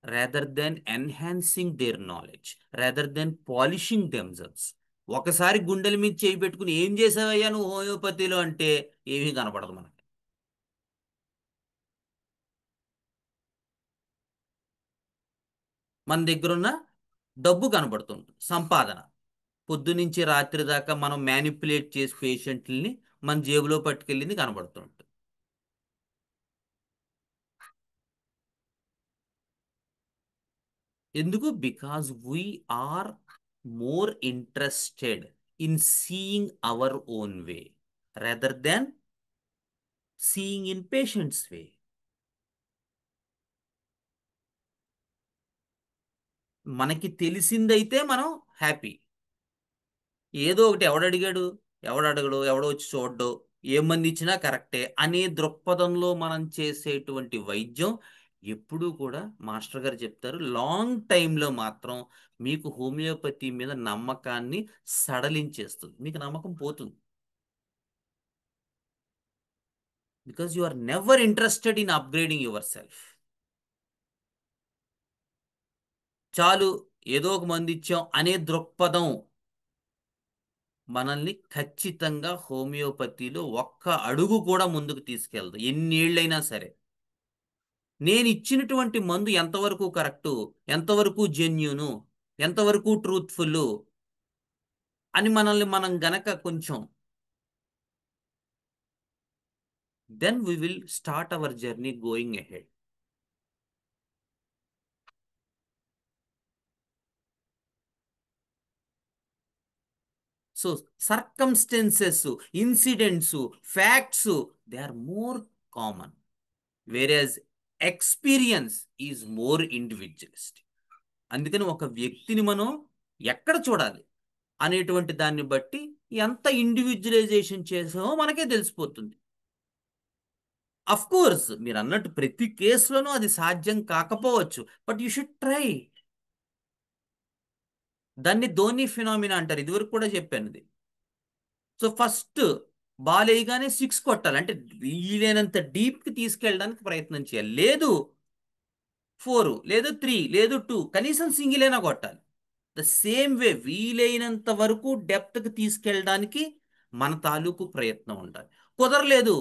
rather than enhancing their knowledge, rather than polishing themselves. ఒకసారి గుండెల మీద చేయి పెట్టుకుని ఏం చేసావయ్యా నువ్వు హోమియోపతిలో అంటే ఏమీ కనపడదు మనకి. మన దగ్గరున్న డబ్బు కనపడుతుంది, సంపాదన. పొద్దునుంచి రాత్రి దాకా మనం మ్యానిపులేట్ చేసి పేషెంట్లని మన జేబులో పట్టుకెళ్ళింది కనబడుతుంటుంది. ఎందుకు? Because we are more interested in seeing our own way rather than seeing in patient's way. మనకి తెలిసిందైతే మనం హ్యాపీ. ఏదో ఒకటి ఎవడడిగాడు, ఎవడడగడు, ఎవడో వచ్చి చూడ్డో, ఏ మంది ఇచ్చినా కరెక్టే అనే దృక్పథంలో మనం చేసేటువంటి వైద్యం ఎప్పుడూ కూడా మాస్టర్ గారు చెప్తారు, లాంగ్ టైంలో మాత్రం మీకు హోమియోపతి మీద నమ్మకాన్ని సడలించేస్తుంది. మీకు నమ్మకం పోతుంది. Because you are never interested in upgrading yourself. చాలు ఏదో ఒక మంది ఇచ్చాం అనే దృక్పథం మనల్ని ఖచ్చితంగా హోమియోపతిలో ఒక్క అడుగు కూడా ముందుకు తీసుకెళ్దు, ఎన్నేళ్ళైనా సరే. నేను ఇచ్చినటువంటి మందు ఎంతవరకు కరెక్టు, ఎంతవరకు జెన్యూను, ఎంతవరకు ట్రూత్ఫుల్ అని మనల్ని మనం గనక కొంచెం, then we will start our journey going ahead. So circumstances, incidents, facts they are more common, whereas experience is more individualistic. అందుకని ఒక వ్యక్తిని మనం ఎక్కడ చూడాలి అనేటువంటి దాన్ని బట్టి ఎంత ఇండివిజువలైజేషన్ చేసామో మనకే తెలిసిపోతుంది. అఫ్ కోర్స్ మీరు అన్నట్టు ప్రతి కేసులోనూ అది సాధ్యం కాకపోవచ్చు, బట్ యు షుడ్ ట్రై. దాన్ని ధోని ఫినామినా అంటారు, ఇదివరకు కూడా చెప్పాను ఇది. సో ఫస్ట్ బాల్ వేయగానే 6 కొట్టాలి, అంటే వీలైనంత డీప్కి తీసుకెళ్ళడానికి ప్రయత్నం చేయాలి. లేదు 4, లేదు 3, లేదు 2, కనీసం సింగిల్ అయినా కొట్టాలి. ద సేమ్ వే వీలైనంత వరకు డెప్త్కి తీసుకెళ్ళడానికి మన తాలూకు ప్రయత్నం ఉండాలి. కుదరలేదు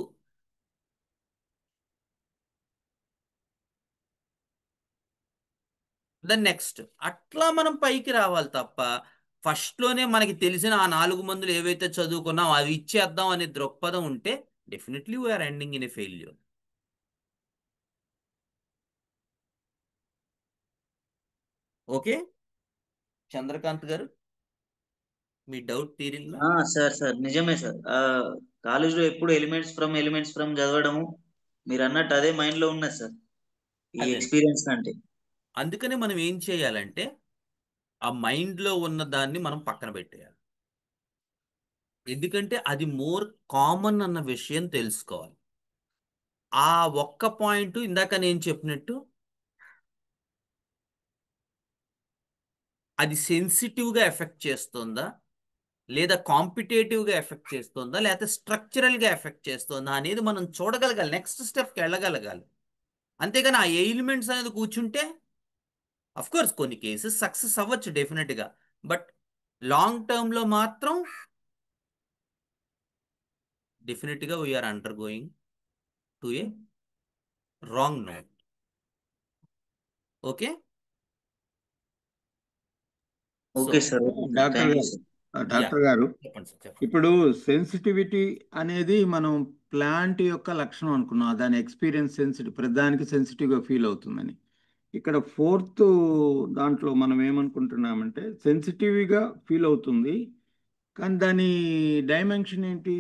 దెన్ నెక్స్ట్ అట్లా మనం పైకి రావాలి తప్ప ఫస్ట్ లోనే మనకి తెలిసిన ఆ 4 మందులు ఏవైతే చదువుకున్నాం అవి ఇచ్చేద్దాం అనే దృక్పథం ఉంటే definitely we are ending in a failure. Okay Chandrakant గారు, మీ డౌట్ తీరిందా? సార్ నిజమే సార్. కాలేజ్లో ఎప్పుడు ఎలిమెంట్స్ ఫ్రమ్ చదవడము మీరు అన్నట్టు అదే మైండ్ లో ఉన్నది సార్ ఈ అదే ఎక్స్పీరియన్స్ కంటే. అందుకనే మనం ఏం చేయాలంటే ఆ మైండ్ లో ఉన్న దాన్ని మనం పక్కన పెట్టేయాలి. ఎందుకంటే అది మోర్ కామన్ అన్న విషయం తెలుసుకోవాలి. ఆ ఒక్క పాయింట్ ఇందాక నేను చెప్పినట్టు అది సెన్సిటివ్గా ఎఫెక్ట్ చేస్తుందా, లేదా కాంపిటేటివ్గా ఎఫెక్ట్ చేస్తుందా, లేకపోతే స్ట్రక్చరల్గా ఎఫెక్ట్ చేస్తుందా అనేది మనం చూడగలగాలి, నెక్స్ట్ స్టెప్కి వెళ్ళగలగాలి. అంతేగాని ఆ ఎలిమెంట్స్ అనేది కూర్చుంటే అఫ్ కోర్స్ కొన్ని కేసెస్ సక్సెస్ అవ్వచ్చు డెఫినెట్గా, బట్ లాంగ్ టర్మ్లో మాత్రం డెఫినెట్గా we are undergoing to a wrong note. Okay okay sir. Doctor thank you గారు సార్. డాక్టర్ గారు చెప్పండి సార్, చెప్పండి. ఇప్పుడు సెన్సిటివిటీ అనేది మనం ప్లాంట్ యొక్క లక్షణం అనుకున్నాం, దాని ఎక్స్పీరియన్స్ సెన్సిటివ్, ప్రతిదానికి సెన్సిటివ్గా ఫీల్ అవుతుందని. ఇక్కడ ఫోర్త్ దాంట్లో మనం ఏమనుకుంటున్నామంటే సెన్సిటివ్గా ఫీల్ అవుతుంది, కానీ దాని డైమెన్షన్ ఏంటి?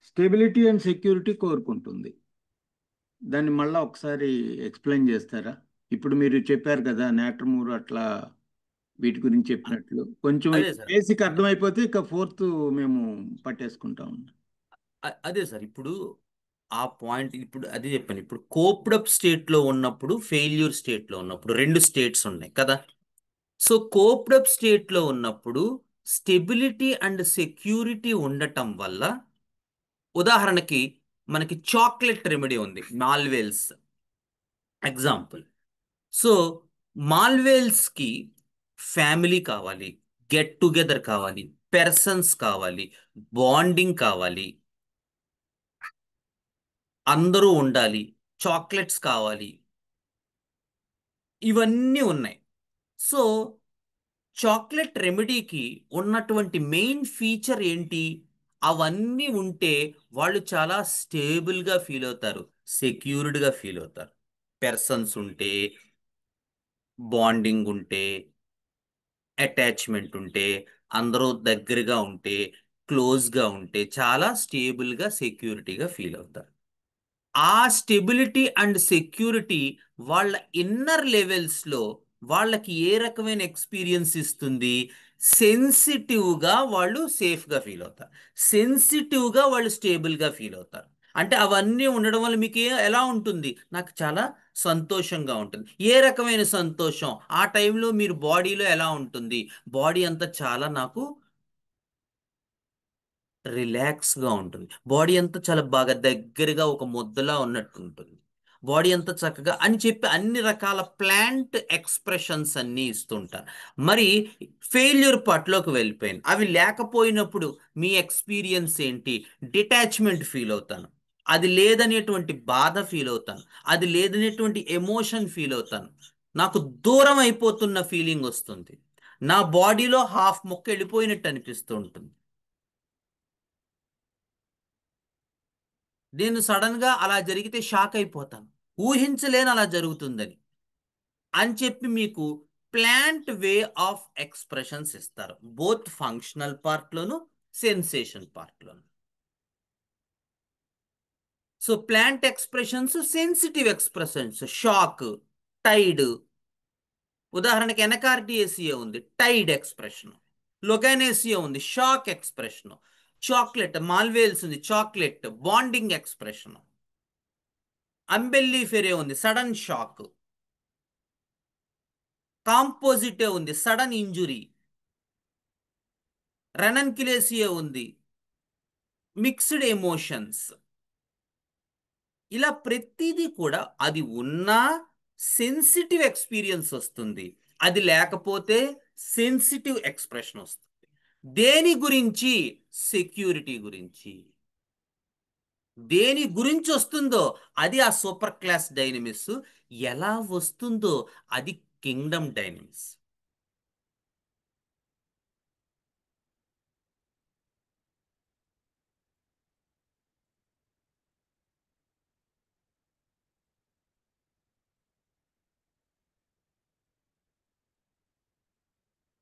స్టెబిలిటీ అండ్ సెక్యూరిటీ కోరుకుంటుంది. దాన్ని మళ్ళీ ఒకసారి ఎక్స్ప్లెయిన్ చేస్తారా? ఇప్పుడు మీరు చెప్పారు కదా నాట్రమూర్ అట్లా వీటి గురించి చెప్పినట్లు, కొంచెం అదే సార్, బేసిక్ అర్థమైపోతే ఇక ఫోర్త్ మేము పట్టేసుకుంటాం. అదే సార్, ఇప్పుడు ఆ పాయింట్ ఇప్పుడు అదే చెప్పాను. ఇప్పుడు కోప్డప్ స్టేట్లో ఉన్నప్పుడు, ఫెయిల్యూర్ స్టేట్లో ఉన్నప్పుడు 2 స్టేట్స్ ఉన్నాయి కదా. సో కోప్డప్ స్టేట్లో ఉన్నప్పుడు స్టెబిలిటీ అండ్ సెక్యూరిటీ ఉండటం వల్ల, ఉదాహరణకి మనకి చాక్లెట్ రెమెడీ ఉంది, మాల్వేల్స్ ఎగ్జాంపుల్. సో మాల్వేల్స్కి ఫ్యామిలీ కావాలి, గెట్ టుగెదర్ కావాలి, పెర్సన్స్ కావాలి, బాండింగ్ కావాలి, అందరూ ఉండాలి, చాక్లెట్స్ కావాలి, ఇవన్నీ ఉన్నాయి. సో చాక్లెట్ రెమెడీకి ఉన్నటువంటి మెయిన్ ఫీచర్ ఏంటి? అవన్నీ ఉంటే వాళ్ళు చాలా స్టేబుల్గా ఫీల్ అవుతారు, సెక్యూర్డ్గా ఫీల్ అవుతారు. పెర్సన్స్ ఉంటే, బాండింగ్ ఉంటే, అటాచ్మెంట్ ఉంటే, అందరూ దగ్గరగా ఉంటే, క్లోజ్గా ఉంటే చాలా స్టేబుల్గా సెక్యూరిటీగా ఫీల్ అవుతారు. ఆ స్టెబిలిటీ అండ్ సెక్యూరిటీ వాళ్ళ ఇన్నర్ లెవెల్స్లో వాళ్ళకి ఏ రకమైన ఎక్స్పీరియన్స్ ఇస్తుంది? సెన్సిటివ్గా వాళ్ళు సేఫ్గా ఫీల్ అవుతారు, సెన్సిటివ్గా వాళ్ళు స్టేబుల్గా ఫీల్ అవుతారు. అంటే అవన్నీ ఉండడం వల్ల మీకు ఎలా ఉంటుంది? నాకు చాలా సంతోషంగా ఉంటుంది. ఏ రకమైన సంతోషం? ఆ టైంలో మీరు బాడీలో ఎలా ఉంటుంది? బాడీ అంతా చాలా నాకు రిలాక్స్గా ఉంటుంది, బాడీ అంతా చాలా బాగా దగ్గరగా ఒక ముద్దలా ఉన్నట్టు ఉంటుంది, బాడీ అంతా చక్కగా అని చెప్పి అన్ని రకాల ప్లాంట్ ఎక్స్ప్రెషన్స్ అన్నీ ఇస్తుంటారు. మరి ఫెయిల్యూర్ పట్లోకి వెళ్ళిపోయింది, అవి లేకపోయినప్పుడు మీ ఎక్స్పీరియన్స్ ఏంటి? డిటాచ్మెంట్ ఫీల్ అవుతాను, అది లేదనేటువంటి బాధ ఫీల్ అవుతాను, అది లేదనేటువంటి ఎమోషన్ ఫీల్ అవుతాను, నాకు దూరం అయిపోతున్న ఫీలింగ్ వస్తుంది, నా బాడీలో హాఫ్ ముక్క వెళ్ళిపోయినట్టు అనిపిస్తూ ఉంటుంది. నేను సడన్గా అలా జరిగితే షాక్ అయిపోతాను, ఊహించలేను అలా జరుగుతుందని అని చెప్పి మీకు ప్లాంట్ వే ఆఫ్ ఎక్స్ప్రెషన్స్ ఇస్తారు, బోత్ ఫంక్షనల్ పార్ట్లోను, సెన్సేషన్ పార్ట్లోను. So plant expressions, sensitive expressions, shock, tied. ఉదాహరణకి ఎనకార్డియేసియా ఉంది, టైడ్ ఎక్స్ప్రెషన్. లొగానేసియా ఉంది, షాక్ ఎక్స్ప్రెషన్. చాక్లెట్ మాల్వేల్స్ ఉంది, చాక్లెట్ బాండింగ్ ఎక్స్ప్రెషన్. అంబెల్లిఫెరే ఉంది, సడన్ షాక్. కాంపోజిటే ఉంది, సడన్ ఇంజురీ. రెనన్కిలేసియా ఉంది, మిక్స్డ్ ఎమోషన్స్. ఇలా ప్రతిదీ కూడా అది ఉన్నా సెన్సిటివ్ ఎక్స్పీరియన్స్ వస్తుంది, అది లేకపోతే సెన్సిటివ్ ఎక్స్ప్రెషన్ వస్తుంది. దేని గురించి? సెక్యూరిటీ గురించి. దేని గురించి వస్తుందో అది ఆ సూపర్ క్లాస్ డైనమిక్స్. ఎలా వస్తుందో అది కింగ్డమ్ డైనమిక్స్.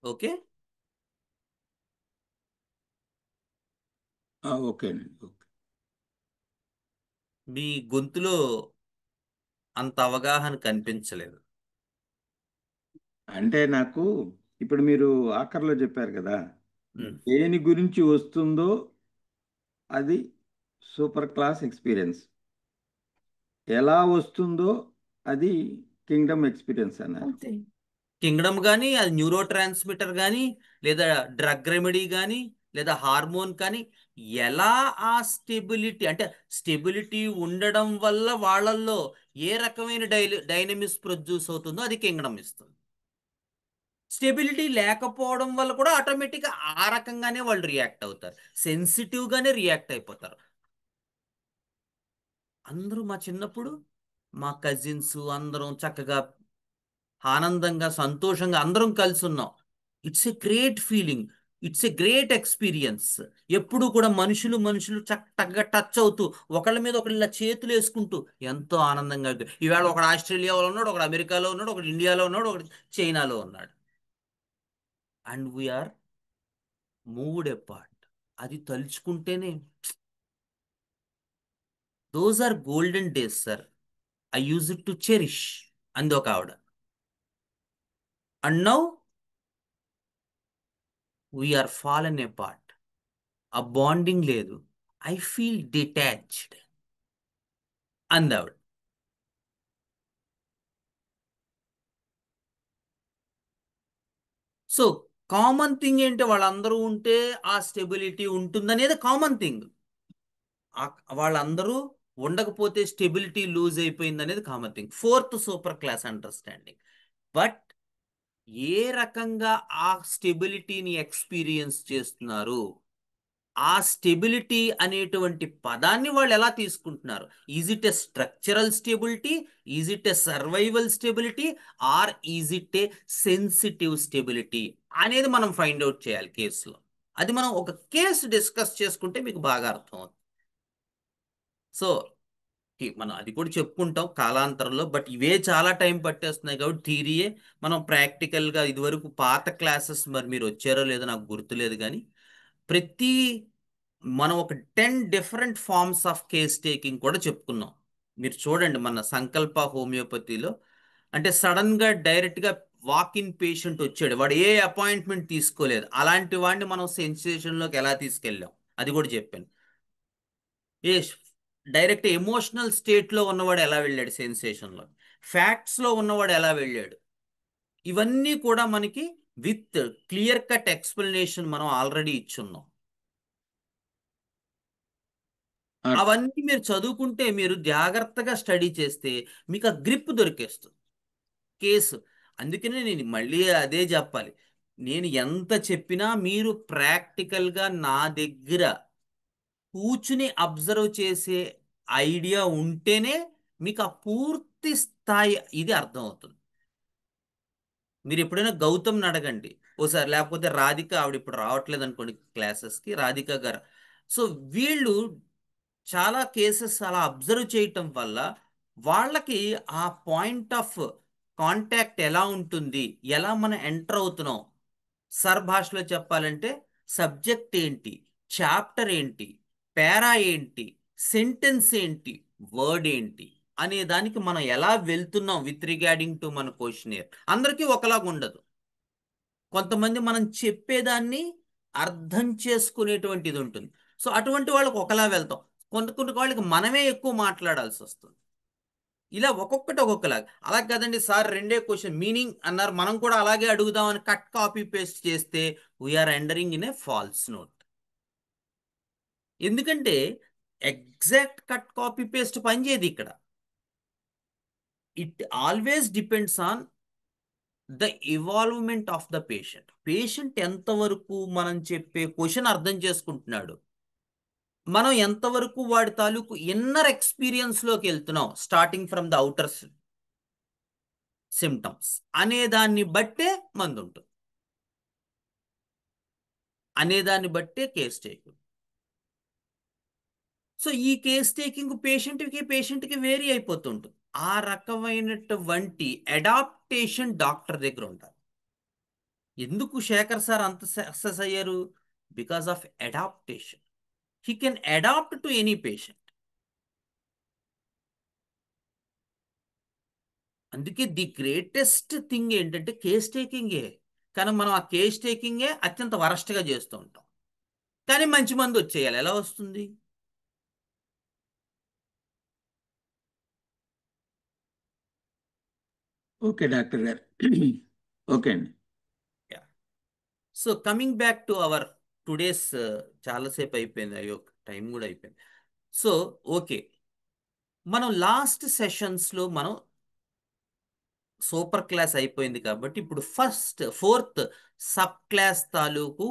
ఓకే, ఓకేనండి. ఓకే. మీ గొంతులో అంత అవగాహన కనిపించలేదు. అంటే నాకు ఇప్పుడు మీరు ఆఖరిలో చెప్పారు కదా, ఉమ్, దేని గురించి వస్తుందో అది సూపర్ క్లాస్ ఎక్స్పీరియన్స్, ఎలా వస్తుందో అది కింగ్డమ్ ఎక్స్పీరియన్స్ అన్నారు. అంతే. కింగ్డమ్ కానీ, అది న్యూరో ట్రాన్స్మిటర్ కానీ, లేదా డ్రగ్ రెమెడీ కానీ, లేదా హార్మోన్ కానీ, ఎలా ఆ స్టెబిలిటీ అంటే స్టెబిలిటీ ఉండడం వల్ల వాళ్ళల్లో ఏ రకమైన డైనమిక్స్ ప్రొడ్యూస్ అవుతుందో అది కింగ్డమ్ ఇస్తుంది. స్టెబిలిటీ లేకపోవడం వల్ల కూడా ఆటోమేటిక్గా ఆ రకంగానే వాళ్ళు రియాక్ట్ అవుతారు, సెన్సిటివ్గానే రియాక్ట్ అయిపోతారు. అందరూ మా చిన్నప్పుడు మా కజిన్స్ అందరం చక్కగా ఆనందంగా సంతోషంగా అందరం కలిసి ఉన్నాం. It's a great feeling, it's a great experience. ఎప్పుడు కూడా మనుషులు మనుషులు చక్కగా టచ్ అవుతూ ఒకళ్ళ మీద ఒకళ్ళు ఇలా చేతులు వేసుకుంటూ ఎంతో ఆనందంగా ఈవేళ ఒకడు ఆస్ట్రేలియాలో ఉన్నాడు, ఒకడు అమెరికాలో ఉన్నాడు, ఒకడు ఇండియాలో ఉన్నాడు, ఒకడు చైనాలో ఉన్నాడు. And we are moved apart. అది తలుచుకుంటేనే those are golden days sir, I use it to cherish అంది ఒక ఆవిడ. And now we are fallen apart. ఆ బాండింగ్ లేదు, ఐ ఫీల్ డిటాచ్డ్ అంది ఆవిడ. సో కామన్ థింగ్ ఏంటి, వాళ్ళందరూ ఉంటే ఆ స్టెబిలిటీ ఉంటుందనేది కామన్ థింగ్. వాళ్ళందరూ ఉండకపోతే స్టెబిలిటీ లూజ్ అయిపోయింది అనేది common thing. Fourth super class understanding. But ఏ రకంగా ఆ స్టెబిలిటీని ఎక్స్పీరియన్స్ చేస్తున్నారు, ఆ స్టెబిలిటీ అనేటువంటి పదాన్ని వాళ్ళు ఎలా తీసుకుంటున్నారు, is it a structural stability, is it a survival stability, or is it a sensitive stability అనేది మనం ఫైండ్ అవుట్ చేయాలి కేసులో. అది మనం ఒక కేసు డిస్కస్ చేసుకుంటే మీకు బాగా అర్థం అవుతుంది. సో మనం అది కూడా చెప్పుకుంటాం కాలాంతరంలో, బట్ ఇవే చాలా టైం పట్టేస్తున్నాయి కాబట్టి థియరీయే మనం ప్రాక్టికల్గా ఇదివరకు పాత క్లాసెస్ మరి మీరు వచ్చారో లేదో నాకు గుర్తులేదు, కానీ ప్రతి మనం ఒక 10 different forms of case taking కూడా చెప్పుకున్నాం. మీరు చూడండి మన సంకల్ప హోమియోపతిలో, అంటే సడన్గా డైరెక్ట్గా వాక్ ఇన్ పేషెంట్ వచ్చాడు, వాడు ఏ అపాయింట్మెంట్ తీసుకోలేదు, అలాంటి వాడిని మనం సెన్సేషన్లోకి ఎలా తీసుకెళ్ళాం అది కూడా చెప్పాను. ఏ డైరెక్ట్ ఎమోషనల్ స్టేట్లో ఉన్నవాడు ఎలా వెళ్ళాడు సెన్సేషన్లో, ఫ్యాక్ట్స్లో ఉన్నవాడు ఎలా వెళ్ళాడు, ఇవన్నీ కూడా మనకి విత్ క్లియర్ కట్ ఎక్స్ప్లెనేషన్ మనం ఆల్రెడీ ఇచ్చున్నాం. అవన్నీ మీరు చదువుకుంటే, మీరు జాగ్రత్తగా స్టడీ చేస్తే మీకు ఆ గ్రిప్ దొరికేస్తుంది కేసు. అందుకనే నేను మళ్ళీ అదే చెప్పాలి, నేను ఎంత చెప్పినా మీరు ప్రాక్టికల్గా నా దగ్గర కూర్చుని అబ్జర్వ్ చేసే ఐడియా ఉంటేనే మీకు ఆ పూర్తి స్థాయి ఇది అర్థమవుతుంది. మీరు ఎప్పుడైనా గౌతమ్ని అడగండి ఓసారి, లేకపోతే రాధిక, ఆవిడ ఇప్పుడు రావట్లేదు అనుకోండి క్లాసెస్కి, రాధిక గారు. సో వీళ్ళు చాలా కేసెస్ అలా అబ్జర్వ్ చేయటం వల్ల వాళ్ళకి ఆ పాయింట్ ఆఫ్ కాంటాక్ట్ ఎలా ఉంటుంది, ఎలా మనం ఎంటర్ అవుతున్నాం, సర్ భాషలో చెప్పాలంటే సబ్జెక్ట్ ఏంటి, చాప్టర్ ఏంటి, పేరా ఏంటి, సెంటెన్స్ ఏంటి, వర్డ్ ఏంటి అనే దానికి మనం ఎలా వెళ్తున్నాం విత్ రిగార్డింగ్ టు మన క్వశ్చనియర్. అందరికీ ఒకలాగా ఉండదు. కొంతమంది మనం చెప్పేదాన్ని అర్థం చేసుకునేటువంటిది ఉంటుంది, సో అటువంటి వాళ్ళకి ఒకలా వెళ్తాం. కొన్ని వాళ్ళకి మనమే ఎక్కువ మాట్లాడాల్సి వస్తుంది. ఇలా ఒక్కొక్కటి ఒక్కొక్కలాగా. అలా కదండి సార్, రెండే క్వశ్చన్ మీనింగ్ అన్నారు, మనం కూడా అలాగే అడుగుదామని కట్ కాపీ పేస్ట్ చేస్తే we are entering in a false note. ఎందుకంటే ఎగ్జాక్ట్ కట్ కాపీ పేస్ట్ పనిచేయదు ఇక్కడ. It always depends on the involvement of the patient. Patient ఎంతవరకు మనం చెప్పే క్వశ్చన్ అర్థం చేసుకుంటున్నాడు, మనం ఎంతవరకు వాడి తాలూకు ఇన్నర్ ఎక్స్పీరియన్స్లోకి వెళ్తున్నాం, starting from the outer symptoms అనేదాన్ని బట్టే మందు ఉంటుంది, అనేదాన్ని బట్టే కేస్ టేకింగ్. సో ఈ కేస్ టేకింగ్ పేషెంట్కి వేరీ అయిపోతుంటుంది. ఆ రకమైనటువంటి అడాప్టేషన్ డాక్టర్ దగ్గర ఉంటారు. ఎందుకు శేఖర్ సార్ అంత సక్సెస్ అయ్యారు? Because of adaptation. He can adapt to any patient. అందుకే ది గ్రేటెస్ట్ థింగ్ ఏంటంటే కేస్ టేకింగే. కానీ మనం ఆ కేస్ టేకింగే అత్యంత వరస్ట్గా చేస్తూ ఉంటాం. కానీ మంచి మంది వచ్చేయాలి, ఎలా వస్తుంది? ఓకే డాక్టర్ గారు. ఓకే అండి. So coming back to our today's, చాలాసేపు అయిపోయింది, అయ్యో టైం కూడా అయిపోయింది. సో ఓకే, మనం లాస్ట్ సెషన్స్లో మనం సూపర్ క్లాస్ అయిపోయింది కాబట్టి ఇప్పుడు ఫోర్త్ సబ్ క్లాస్ తాలూకు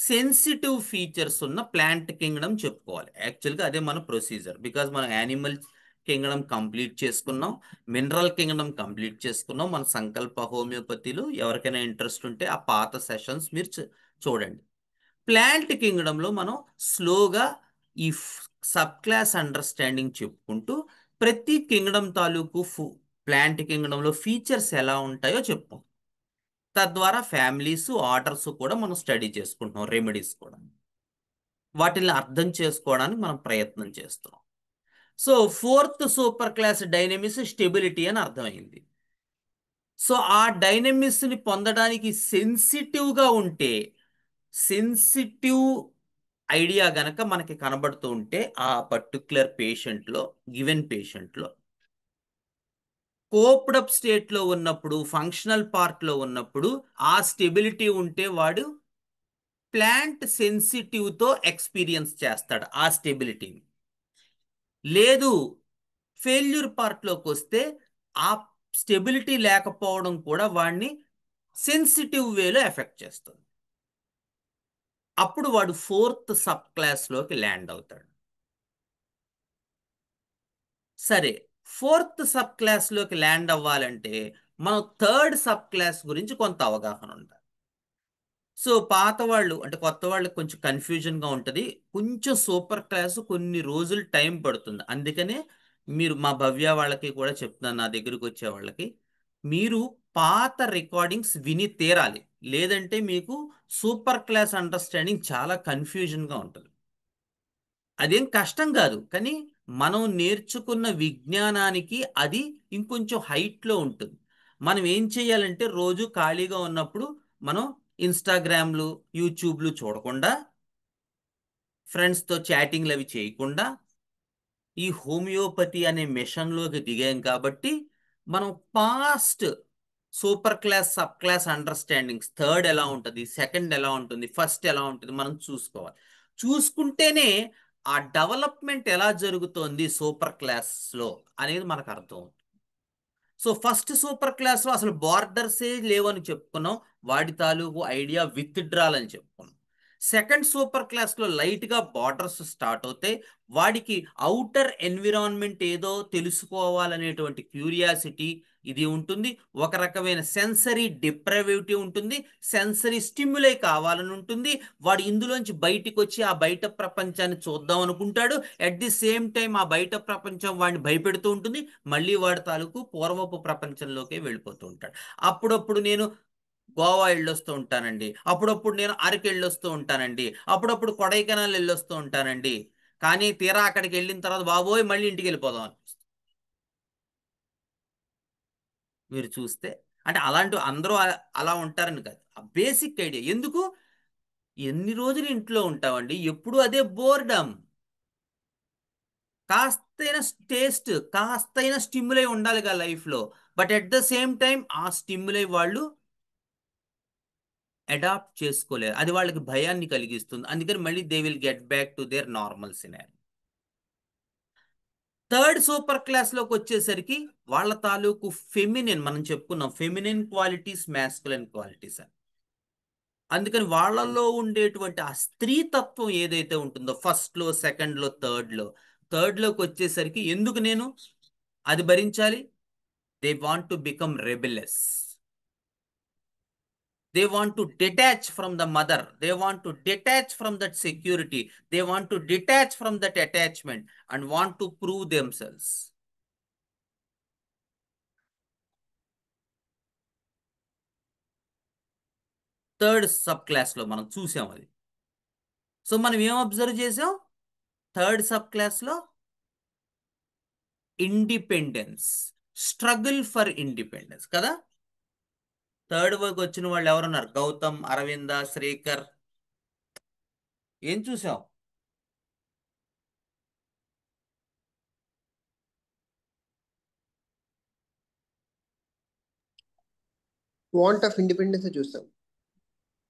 సెన్సిటివ్ ఫీచర్స్ ఉన్న ప్లాంట్ కింగ్డమ్ చెప్పుకోవాలి. యాక్చువల్గా అదే మన ప్రొసీజర్. బికాజ్ మనం యానిమల్ కింగ్డమ్ కంప్లీట్ చేసుకున్నాం, మినరల్ కింగ్డమ్ కంప్లీట్ చేసుకున్నాం. మన సంకల్ప హోమియోపతిలో ఎవరికైనా ఇంట్రెస్ట్ ఉంటే ఆ పాత సెషన్స్ మీరు చూడండి. ప్లాంట్ కింగ్డమ్లో మనం స్లోగా ఈ సబ్ క్లాస్ అండర్స్టాండింగ్ చెప్పుకుంటూ ప్రతి కింగ్డమ్ తాలూకు ప్లాంట్ కింగ్డమ్లో ఫీచర్స్ ఎలా ఉంటాయో చెప్పుకుంటాం. తద్వారా ఫ్యామిలీస్, ఆర్డర్స్ కూడా మనం స్టడీ చేసుకుంటున్నాం, రెమెడీస్ కూడా. వాటిని అర్థం చేసుకోవడానికి మనం ప్రయత్నం చేస్తున్నాం. So fourth super class dynamics stability అని అర్థమైంది. సో ఆ డైనమిక్స్ని పొందడానికి సెన్సిటివ్గా ఉంటే, సెన్సిటివ్ ఐడియా గనక మనకి కనబడుతూ ఉంటే ఆ పర్టిక్యులర్ పేషెంట్లో, గివెన్ పేషెంట్లో కోప్డ్ అప్ స్టేట్లో ఉన్నప్పుడు, ఫంక్షనల్ పార్ట్లో ఉన్నప్పుడు ఆ స్టెబిలిటీ ఉంటే వాడు ప్లాంట్ సెన్సిటివ్తో ఎక్స్పీరియన్స్ చేస్తాడు ఆ స్టెబిలిటీని. లేదు ఫెయిల్యూర్ పార్ట్లోకి వస్తే ఆ స్టెబిలిటీ లేకపోవడం కూడా వాడిని సెన్సిటివ్ వేలో ఎఫెక్ట్ చేస్తుంది. అప్పుడు వాడు ఫోర్త్ సబ్ క్లాస్లోకి ల్యాండ్ అవుతాడు. సరే, ఫోర్త్ సబ్ క్లాస్లోకి ల్యాండ్ అవ్వాలంటే మనం థర్డ్ సబ్ క్లాస్ గురించి కొంత అవగాహన ఉండాలి. సో పాత వాళ్ళు అంటే కొత్త వాళ్ళకి కొంచెం కన్ఫ్యూజన్గా ఉంటుంది. కొంచెం సూపర్ క్లాసు కొన్ని రోజులు టైం పడుతుంది. అందుకనే మీరు మా భవ్య వాళ్ళకి కూడా చెప్తున్నాను, నా దగ్గరికి వచ్చే వాళ్ళకి, మీరు పాత రికార్డింగ్స్ విని తీరాలి. లేదంటే మీకు సూపర్ క్లాస్ అండర్స్టాండింగ్ చాలా కన్ఫ్యూజన్గా ఉంటుంది. అదేం కష్టం కాదు, కానీ మనం నేర్చుకున్న విజ్ఞానానికి అది ఇంకొంచెం హైట్లో ఉంటుంది. మనం ఏం చేయాలంటే రోజు ఖాళీగా ఉన్నప్పుడు మనం ఇన్స్టాగ్రామ్లు, యూట్యూబ్లు చూడకుండా, ఫ్రెండ్స్తో చాటింగ్లు అవి చేయకుండా ఈ హోమియోపతి అనే మిషన్లోకి దిగాం కాబట్టి మనం past super class, sub class understandings, third ఎలా ఉంటుంది, సెకండ్ ఎలా ఉంటుంది, ఫస్ట్ ఎలా ఉంటుంది మనం చూసుకోవాలి. చూసుకుంటేనే ఆ డెవలప్మెంట్ ఎలా జరుగుతోంది సూపర్ క్లాస్లో అనేది మనకు అర్థం అవుతుంది. సో ఫస్ట్ సూపర్ క్లాస్లో అసలు బార్డర్సే లేవని చెప్పుకున్నాం, వాడి తాలూకు ఐడియా విత్డ్రాల్ అని చెప్పుకున్నాం. సెకండ్ సూపర్ క్లాస్లో లైట్గా బార్డర్స్ స్టార్ట్ అవుతాయి, వాడికి అవుటర్ ఎన్విరాన్మెంట్ ఏదో తెలుసుకోవాలనేటువంటి క్యూరియాసిటీ ఇది ఉంటుంది. ఒక రకమైన సెన్సరీ డిప్రైవేటివ్ ఉంటుంది, సెన్సరీ స్టిమ్యులై కావాలని ఉంటుంది. వాడు ఇందులోంచి బయటికి వచ్చి ఆ బయట ప్రపంచాన్ని చూద్దాం అనుకుంటాడు. అట్ ది సేమ్ టైం ఆ బయట ప్రపంచం వాడిని భయపెడుతూ ఉంటుంది. మళ్ళీ వాడి తాలూకు పూర్వపు ప్రపంచంలోకే వెళ్ళిపోతూ ఉంటాడు. అప్పుడప్పుడు నేను గోవా వెళ్ళొస్తూ ఉంటానండి, అప్పుడప్పుడు నేను అరకు వెళ్ళొస్తూ ఉంటానండి, అప్పుడప్పుడు కొడైకెనాల్ వెళ్ళొస్తూ ఉంటానండి. కానీ తీరా అక్కడికి వెళ్ళిన తర్వాత బాబోయ్ మళ్ళీ ఇంటికి వెళ్ళిపోదాం అనిపిస్తుంది. మీరు చూస్తే అంటే అలాంటి అందరూ అలా ఉంటారని కాదు, ఆ బేసిక్ ఐడియా. ఎందుకు ఎన్ని రోజులు ఇంట్లో ఉంటామండి, ఎప్పుడు అదే బోర్డమ్. కాస్తైనా టేస్ట్, కాస్తైనా స్టిమ్యులై ఉండాలి కదా లైఫ్లో. But at the same time ఆ స్టిమ్యులై వాళ్ళు అడాప్ట్ చేసుకోలేరు, అది వాళ్ళకి భయాన్ని కలిగిస్తుంది. అందుకని మళ్ళీ they will get back to their normal scenario. Third super క్లాస్లోకి వచ్చేసరికి వాళ్ళ తాలూకు ఫెమినిన్, మనం చెప్పుకున్నాం ఫెమినిన్ క్వాలిటీస్, మ్యాస్కులైన్ క్వాలిటీస్ అని. అందుకని వాళ్ళల్లో ఉండేటువంటి ఆ స్త్రీతత్వం ఏదైతే ఉంటుందో ఫస్ట్లో, సెకండ్లో, థర్డ్లోకి వచ్చేసరికి ఎందుకు నేను అది భరించాలి? They want to become rebellious. They want to detach from the mother. They want to detach from that security. They want to detach from that attachment and want to prove themselves. Third sub క్లాస్లో మనం చూసాం అది. So మనం ఏం observe చేసాం? Third sub క్లాస్లో independence, struggle for independence కదా. Third work వచ్చిన వాళ్ళు ఎవరున్నారు? గౌతమ్, అరవింద, శ్రీకర్. ఏం చూసాం? వాంట్ ఆఫ్ ఇండిపెండెన్స్ చూస్తాం.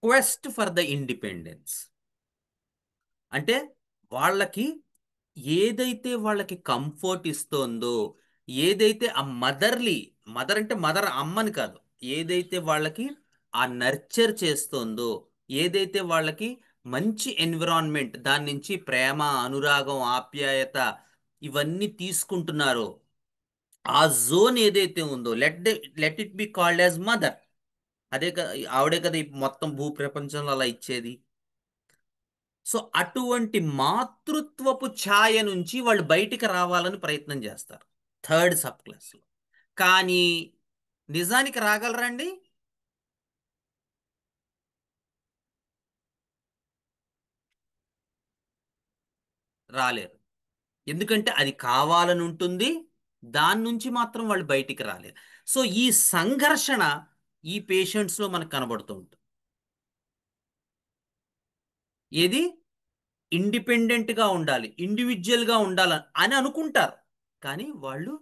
క్వెస్ట్ ఫర్ ద ఇండిపెండెన్స్ అంటే వాళ్ళకి ఏదైతే వాళ్ళకి కంఫర్ట్ ఇస్తోందో, ఏదైతే ఆ మదర్ అంటే మదర్ అమ్మని కాదు, ఏదైతే వాళ్ళకి ఆ నర్చర్ చేస్తోందో, ఏదైతే వాళ్ళకి మంచి ఎన్విరాన్మెంట్, దాని నుంచి ప్రేమ, అనురాగం, ఆప్యాయత ఇవన్నీ తీసుకుంటున్నారో, ఆ జోన్ ఏదైతే ఉందో, let it be called as mother. అదే కదా, ఆవిడే కదా ఈ మొత్తం భూ ప్రపంచంలో అలా ఇచ్చేది. సో అటువంటి మాతృత్వపు ఛాయ నుంచి వాళ్ళు బయటికి రావాలని ప్రయత్నం చేస్తారు థర్డ్ సబ్ క్లాస్లో. కానీ నిజానికి రాగలరండి? రాలేరు. ఎందుకంటే అది కావాలని ఉంటుంది, దాని నుంచి మాత్రం వాళ్ళు బయటికి రాలేరు. సో ఈ సంఘర్షణ ఈ పేషెంట్స్లో మనకు కనబడుతూ ఉంటుంది. ఏది ఇండిపెండెంట్గా ఉండాలి, ఇండివిజువల్గా ఉండాలి అని అనుకుంటారు, కానీ వాళ్ళు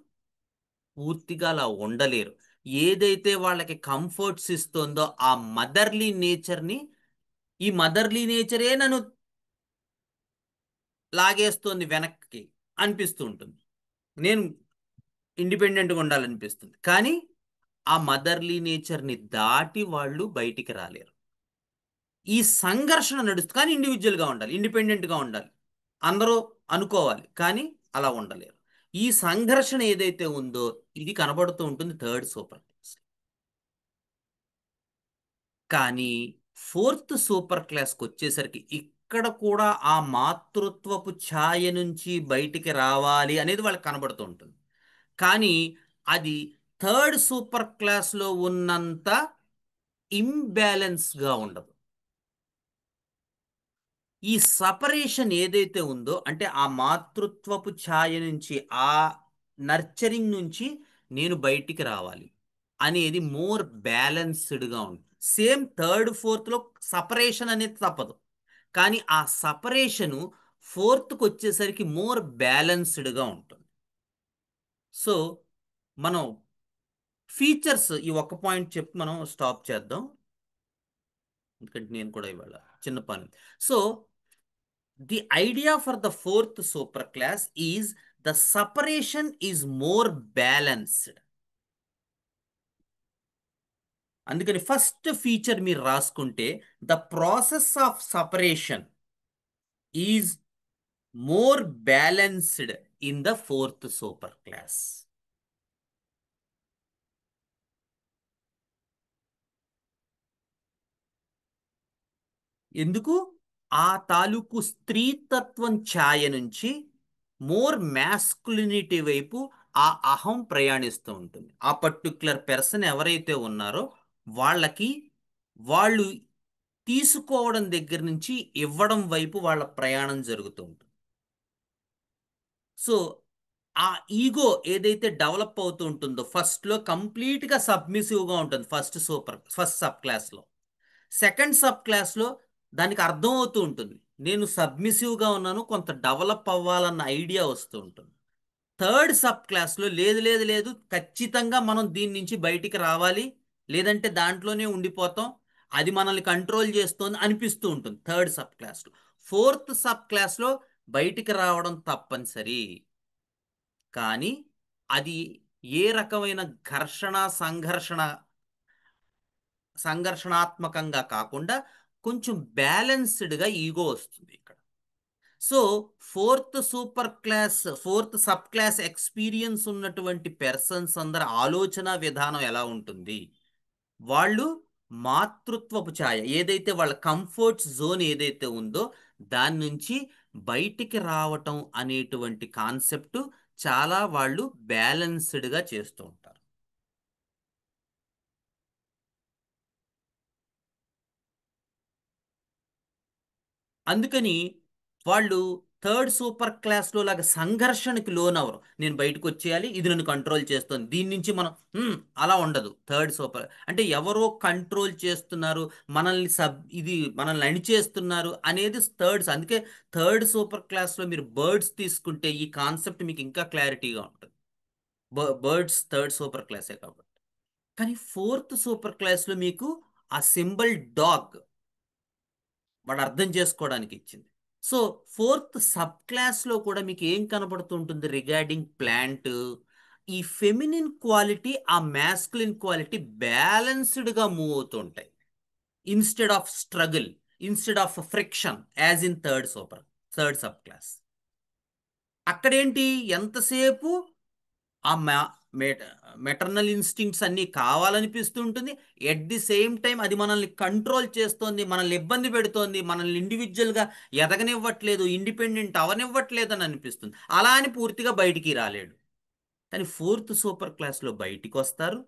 పూర్తిగా అలా ఉండలేరు. ఏదైతే వాళ్ళకి కంఫర్ట్స్ ఇస్తుందో ఆ మదర్లీ నేచర్ని, ఈ మదర్లీ నేచరే నన్ను లాగేస్తోంది వెనక్కి అనిపిస్తూ ఉంటుంది. నేను ఇండిపెండెంట్గా ఉండాలనిపిస్తుంది, కానీ ఆ మదర్లీ నేచర్ని దాటి వాళ్ళు బయటికి రాలేరు. ఈ సంఘర్షణ నడుస్తుంది. కానీ ఇండివిజువల్గా ఉండాలి, ఇండిపెండెంట్గా ఉండాలి, అందరూ అనుకోవాలి, కానీ అలా ఉండలేరు. ఈ సంఘర్షణ ఏదైతే ఉందో ఇది కనబడుతూ ఉంటుంది థర్డ్ సూపర్ క్లాస్. కానీ ఫోర్త్ సూపర్ క్లాస్కి వచ్చేసరికి ఇక్కడ కూడా ఆ మాతృత్వపు ఛాయ నుంచి బయటికి రావాలి అనేది వాళ్ళకి కనబడుతూ ఉంటుంది. కానీ అది థర్డ్ సూపర్ క్లాస్లో ఉన్నంత ఇంబ్యాలెన్స్గా ఉండదు. ఈ సపరేషన్ ఏదైతే ఉందో, అంటే ఆ మాతృత్వపు ఛాయ నుంచి, ఆ నర్చరింగ్ నుంచి నేను బయటికి రావాలి అనేది మోర్ బ్యాలెన్స్డ్గా ఉంటుంది. సేమ్ థర్డ్ ఫోర్త్లో సపరేషన్ అనేది తప్పదు, కానీ ఆ సపరేషను ఫోర్త్కి వచ్చేసరికి మోర్ బ్యాలెన్స్డ్గా ఉంటుంది. సో మనం ఫీచర్స్ ఈ ఒక్క పాయింట్ చెప్పి మనం స్టాప్ చేద్దాం, ఎందుకంటే నేను కూడా ఇవాళ చిన్న పని. So the idea for the fourth superclass is the separation is more balanced. అందుకని ఫస్ట్ ఫీచర్ మీరు రాసుకుంటే the process of separation is more balanced in the fourth super class. ఎందుకు? ఆ తాలూకు స్త్రీతత్వం ఛాయ నుంచి మోర్ మ్యాస్కులినిటీ వైపు ఆ అహం ప్రయాణిస్తూ ఉంటుంది. ఆ పర్టిక్యులర్ పర్సన్ ఎవరైతే ఉన్నారో వాళ్ళకి వాళ్ళు తీసుకోవడం దగ్గర నుంచి ఇవ్వడం వైపు వాళ్ళ ప్రయాణం జరుగుతూ ఉంటుంది. సో ఆ ఈగో ఏదైతే డెవలప్ అవుతూ ఉంటుందో ఫస్ట్లో కంప్లీట్గా సబ్మిసివ్గా ఉంటుంది ఫస్ట్ సబ్ క్లాస్లో. సెకండ్ సబ్ క్లాస్లో దానికి అర్థం అవుతూ ఉంటుంది, నేను సబ్మిసివ్గా ఉన్నాను, కొంత డెవలప్ అవ్వాలన్న ఐడియా వస్తూ ఉంటుంది. థర్డ్ సబ్ క్లాస్లో లేదు లేదు లేదు, ఖచ్చితంగా మనం దీని నుంచి బయటికి రావాలి, లేదంటే దాంట్లోనే ఉండిపోతాం, అది మనల్ని కంట్రోల్ చేస్తోంది అనిపిస్తూ ఉంటుంది థర్డ్ సబ్ క్లాస్లో. ఫోర్త్ సబ్ క్లాస్లో బయటికి రావడం తప్పనిసరి, కానీ అది ఏ రకమైన సంఘర్షణాత్మకంగా కాకుండా కొంచెం బ్యాలెన్స్డ్గా ఈగో వస్తుంది ఇక్కడ. So fourth sub class experience ఉన్నటువంటి పర్సన్స్ అందరి ఆలోచన విధానం ఎలా ఉంటుంది? వాళ్ళు మాతృత్వపు ఛాయ ఏదైతే వాళ్ళ కంఫర్ట్ జోన్ ఏదైతే ఉందో దాని నుంచి బయటికి రావటం అనేటువంటి కాన్సెప్ట్ చాలా వాళ్ళు బ్యాలెన్స్డ్గా చేస్తూ ఉంటారు. అందుకని వాళ్ళు థర్డ్ సూపర్ క్లాస్లో లాగా సంఘర్షణకి లోనవరు. నేను బయటకు వచ్చేయాలి, ఇది నన్ను కంట్రోల్ చేస్తుంది, దీని నుంచి మనం అలా ఉండదు. థర్డ్ సూపర్ అంటే ఎవరో కంట్రోల్ చేస్తున్నారు, మనల్ని అణిచేస్తున్నారు అనేది థర్డ్స్. అందుకే థర్డ్ సూపర్ క్లాస్లో మీరు బర్డ్స్ తీసుకుంటే ఈ కాన్సెప్ట్ మీకు ఇంకా క్లారిటీగా ఉంటుంది. బర్డ్స్ థర్డ్ సూపర్ క్లాసే కాబట్టి. కానీ ఫోర్త్ సూపర్ క్లాస్లో మీకు ఆ సింబల్ డాగ్ వాడు అర్థం చేసుకోవడానికి ఇచ్చింది. సో ఫోర్త్ సబ్ క్లాస్లో కూడా మీకు ఏం కనబడుతుంటుంది రిగార్డింగ్ ప్లాంట్? ఈ ఫెమినిన్ క్వాలిటీ ఆ మ్యాస్కులిన్ క్వాలిటీ బ్యాలెన్స్డ్గా మూవ్ అవుతూ ఉంటాయి. Instead of struggle, instead of friction as in third sub class. అక్కడేంటి ఎంతసేపు ఆ మెటర్నల్ ఇన్స్టింక్ట్స్ అన్నీ కావాలనిపిస్తూ ఉంటుంది. ఎట్ ది సేమ్ టైం అది మనల్ని కంట్రోల్ చేస్తోంది, మనల్ని ఇబ్బంది పెడుతోంది, మనల్ని ఇండివిజువల్గా ఎదగనివ్వట్లేదు, ఇండిపెండెంట్ అవనివ్వట్లేదు అని అనిపిస్తుంది. అలా అని పూర్తిగా బయటికి రాలేడు. కానీ ఫోర్త్ సూపర్ క్లాస్లో బయటికి వస్తారు.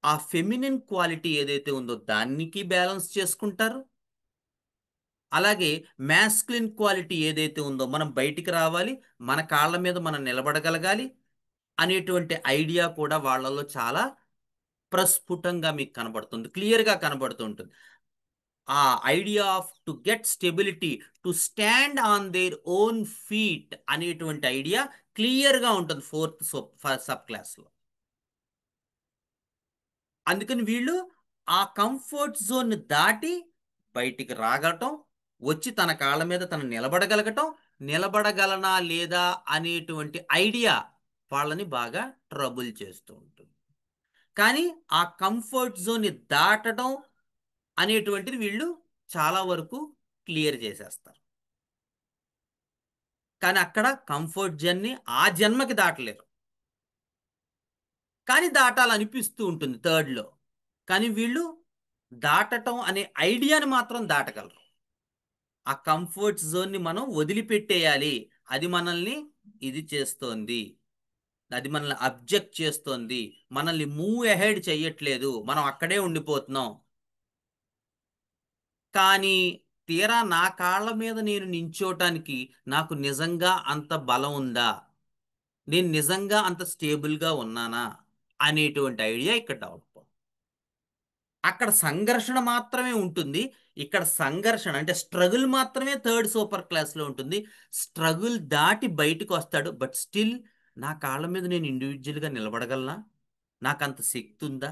ఆ ఫెమినిన్ క్వాలిటీ ఏదైతే ఉందో దానికి బ్యాలెన్స్ చేసుకుంటారు. అలాగే మ్యాస్కులిన్ క్వాలిటీ ఏదైతే ఉందో మనం బయటికి రావాలి, మన కాళ్ళ మీద మనం నిలబడగలగాలి అనేటువంటి ఐడియా కూడా వాళ్ళలో చాలా ప్రస్ఫుటంగా మీకు కనబడుతుంది, క్లియర్గా కనబడుతుంటుంది. ఆ idea off to get stability, to stand on their own feet అనేటువంటి ఐడియా క్లియర్గా ఉంటుంది ఫోర్త్ సబ్ క్లాస్లో. అందుకని వీళ్ళు ఆ కంఫర్ట్ జోన్ దాటి బయటికి రాగటం, వచ్చి తన కాళ్ళ మీద తను నిలబడగలనా లేదా అనేటువంటి ఐడియా వాళ్ళని బాగా ట్రబుల్ చేస్తూ ఉంటుంది. కానీ ఆ కంఫర్ట్ జోన్ని దాటడం అనేటువంటిది వీళ్ళు చాలా వరకు క్లియర్ చేసేస్తారు. కానీ అక్కడ కంఫర్ట్ జోన్ని ఆ జన్మకి దాటలేరు, కానీ దాటాలనిపిస్తూ ఉంటుంది థర్డ్లో. కానీ వీళ్ళు దాటటం అనే ఐడియాని మాత్రం దాటగలరు. ఆ కంఫర్ట్ జోన్ని మనం వదిలిపెట్టేయాలి, అది మనల్ని ఇది చేస్తోంది, అది మనల్ని అబ్జెక్ట్ చేస్తోంది, మనల్ని మూవ్ అహెడ్ చెయ్యట్లేదు, మనం అక్కడే ఉండిపోతున్నాం. కానీ తీరా నా కాళ్ళ మీద నేను నించోటానికి నాకు నిజంగా అంత బలం ఉందా, నేను నిజంగా అంత స్టేబుల్గా ఉన్నానా అనేటువంటి ఐడియా ఇక్కడ డెవలప్. అక్కడ సంఘర్షణ మాత్రమే ఉంటుంది, ఇక్కడ సంఘర్షణ అంటే స్ట్రగుల్ మాత్రమే థర్డ్ సూపర్ క్లాస్లో ఉంటుంది. స్ట్రగుల్ దాటి బయటకు వస్తాడు, బట్ స్టిల్ నా కాళ్ళ మీద నేను ఇండివిజువల్గా నిలబడగలనా, నాకంత శక్తి ఉందా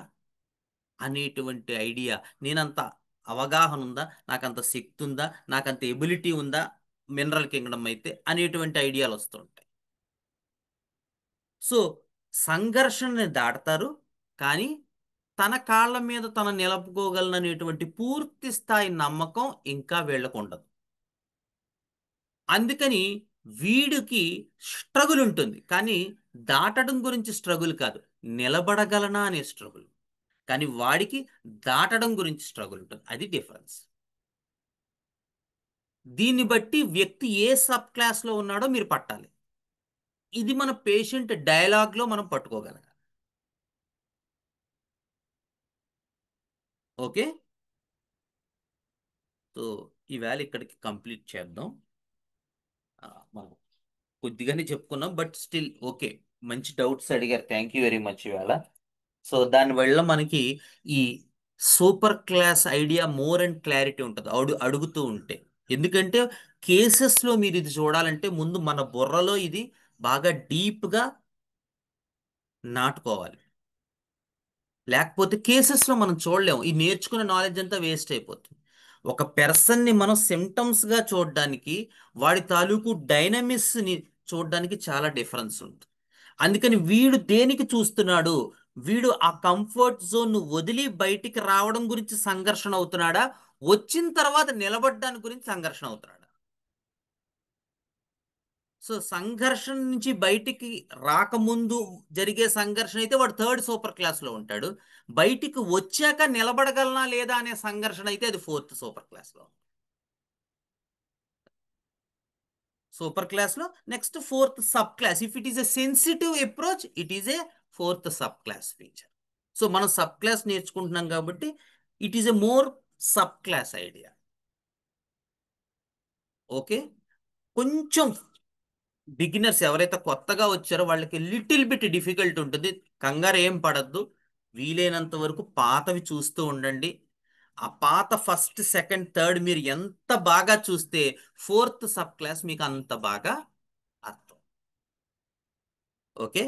అనేటువంటి ఐడియా, నేనంత అవగాహన ఉందా, నాకంత శక్తి ఉందా, నాకంత ఎబిలిటీ ఉందా మినరల్ కింగ్డమ్ అయితే అనేటువంటి ఐడియాలు వస్తుంటాయి. సో సంఘర్షణని దాటతారు, కానీ తన కాళ్ళ మీద తన నిలుపుకోగలననేటువంటి పూర్తి స్థాయి నమ్మకం ఇంకా వీళ్ళకు ఉండదు. అందుకని వీడికి స్ట్రగుల్ ఉంటుంది, కానీ దాటడం గురించి స్ట్రగుల్ కాదు, నిలబడగలనా అనే స్ట్రగుల్. కానీ వాడికి దాటడం గురించి స్ట్రగుల్ ఉంటుంది, అది డిఫరెన్స్. దీన్ని బట్టి వ్యక్తి ఏ సబ్ క్లాస్లో ఉన్నాడో మీరు పట్టాలి. ఇది మన పేషెంట్ డైలాగ్లో మనం పట్టుకోగలగాలి. ఓకే, సో ఈవేళ ఇక్కడికి కంప్లీట్ చేద్దాం. మనం కొద్దిగానే చెప్పుకున్నాం, బట్ స్టిల్ ఓకే, మంచి డౌట్స్ అడిగారు, థ్యాంక్ యూ వెరీ మచ్ ఈవేళ. సో దానివల్ల మనకి ఈ super class idea more and clarity ఉంటుంది అడుగుతూ ఉంటే. ఎందుకంటే కేసెస్లో మీరు ఇది చూడాలంటే ముందు మన బుర్రలో ఇది బాగా డీప్గా నాటుకోవాలి, లేకపోతే కేసెస్లో మనం చూడలేము. ఈ నేర్చుకున్న నాలెడ్జ్ అంతా వేస్ట్ అయిపోతుంది. ఒక పర్సన్ని మనం సిమ్టమ్స్గా చూడడానికి, వాడి తాలూకు డైనమిక్స్ని చూడడానికి చాలా డిఫరెన్స్ ఉంటుంది. అందుకని వీడు దేనికి చూస్తున్నాడు, వీడు ఆ కంఫర్ట్ జోన్ వదిలి బయటికి రావడం గురించి సంఘర్షణ అవుతున్నాడా, వచ్చిన తర్వాత నిలబడడానికి గురించి సంఘర్షణ అవుతున్నాడా? సో సంఘర్షణ నుంచి బయటికి రాకముందు జరిగే సంఘర్షణ అయితే వాడు థర్డ్ సూపర్ క్లాస్లో ఉంటాడు. బయటికి వచ్చాక నిలబడగలనా లేదా అనే సంఘర్షణ అయితే అది ఫోర్త్ సూపర్ క్లాస్లో. సూపర్ క్లాస్లో next fourth sub class. If it is a sensitive approach, it is a fourth sub class feature. So మనం సబ్ క్లాస్ నేర్చుకుంటున్నాం కాబట్టి it is a more sub class idea. Okay, కొంచెం beginners ఎవరైతే కొత్తగా వచ్చారో వాళ్ళకి లిటిల్ బిట్ డిఫికల్ట్ ఉంటుంది. కంగారు ఏం పడద్దు, వీలైనంత వరకు పాతవి చూస్తూ ఉండండి. ఆ పాత ఫస్ట్ సెకండ్ థర్డ్ మీరు ఎంత బాగా చూస్తే ఫోర్త్ సబ్ క్లాస్ మీకు అంత బాగా అర్థం. Okay,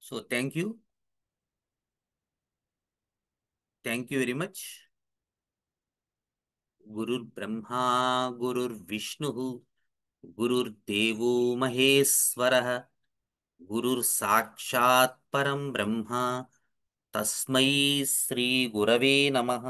so thank you very much. గురుర్ బ్రహ్మా గురుర్ విష్ణు గురుర్దేవో మహేశ్వరః గురుర్ సాక్షాత్ పరం బ్రహ్మ తస్మై శ్రీ గురవే నమః.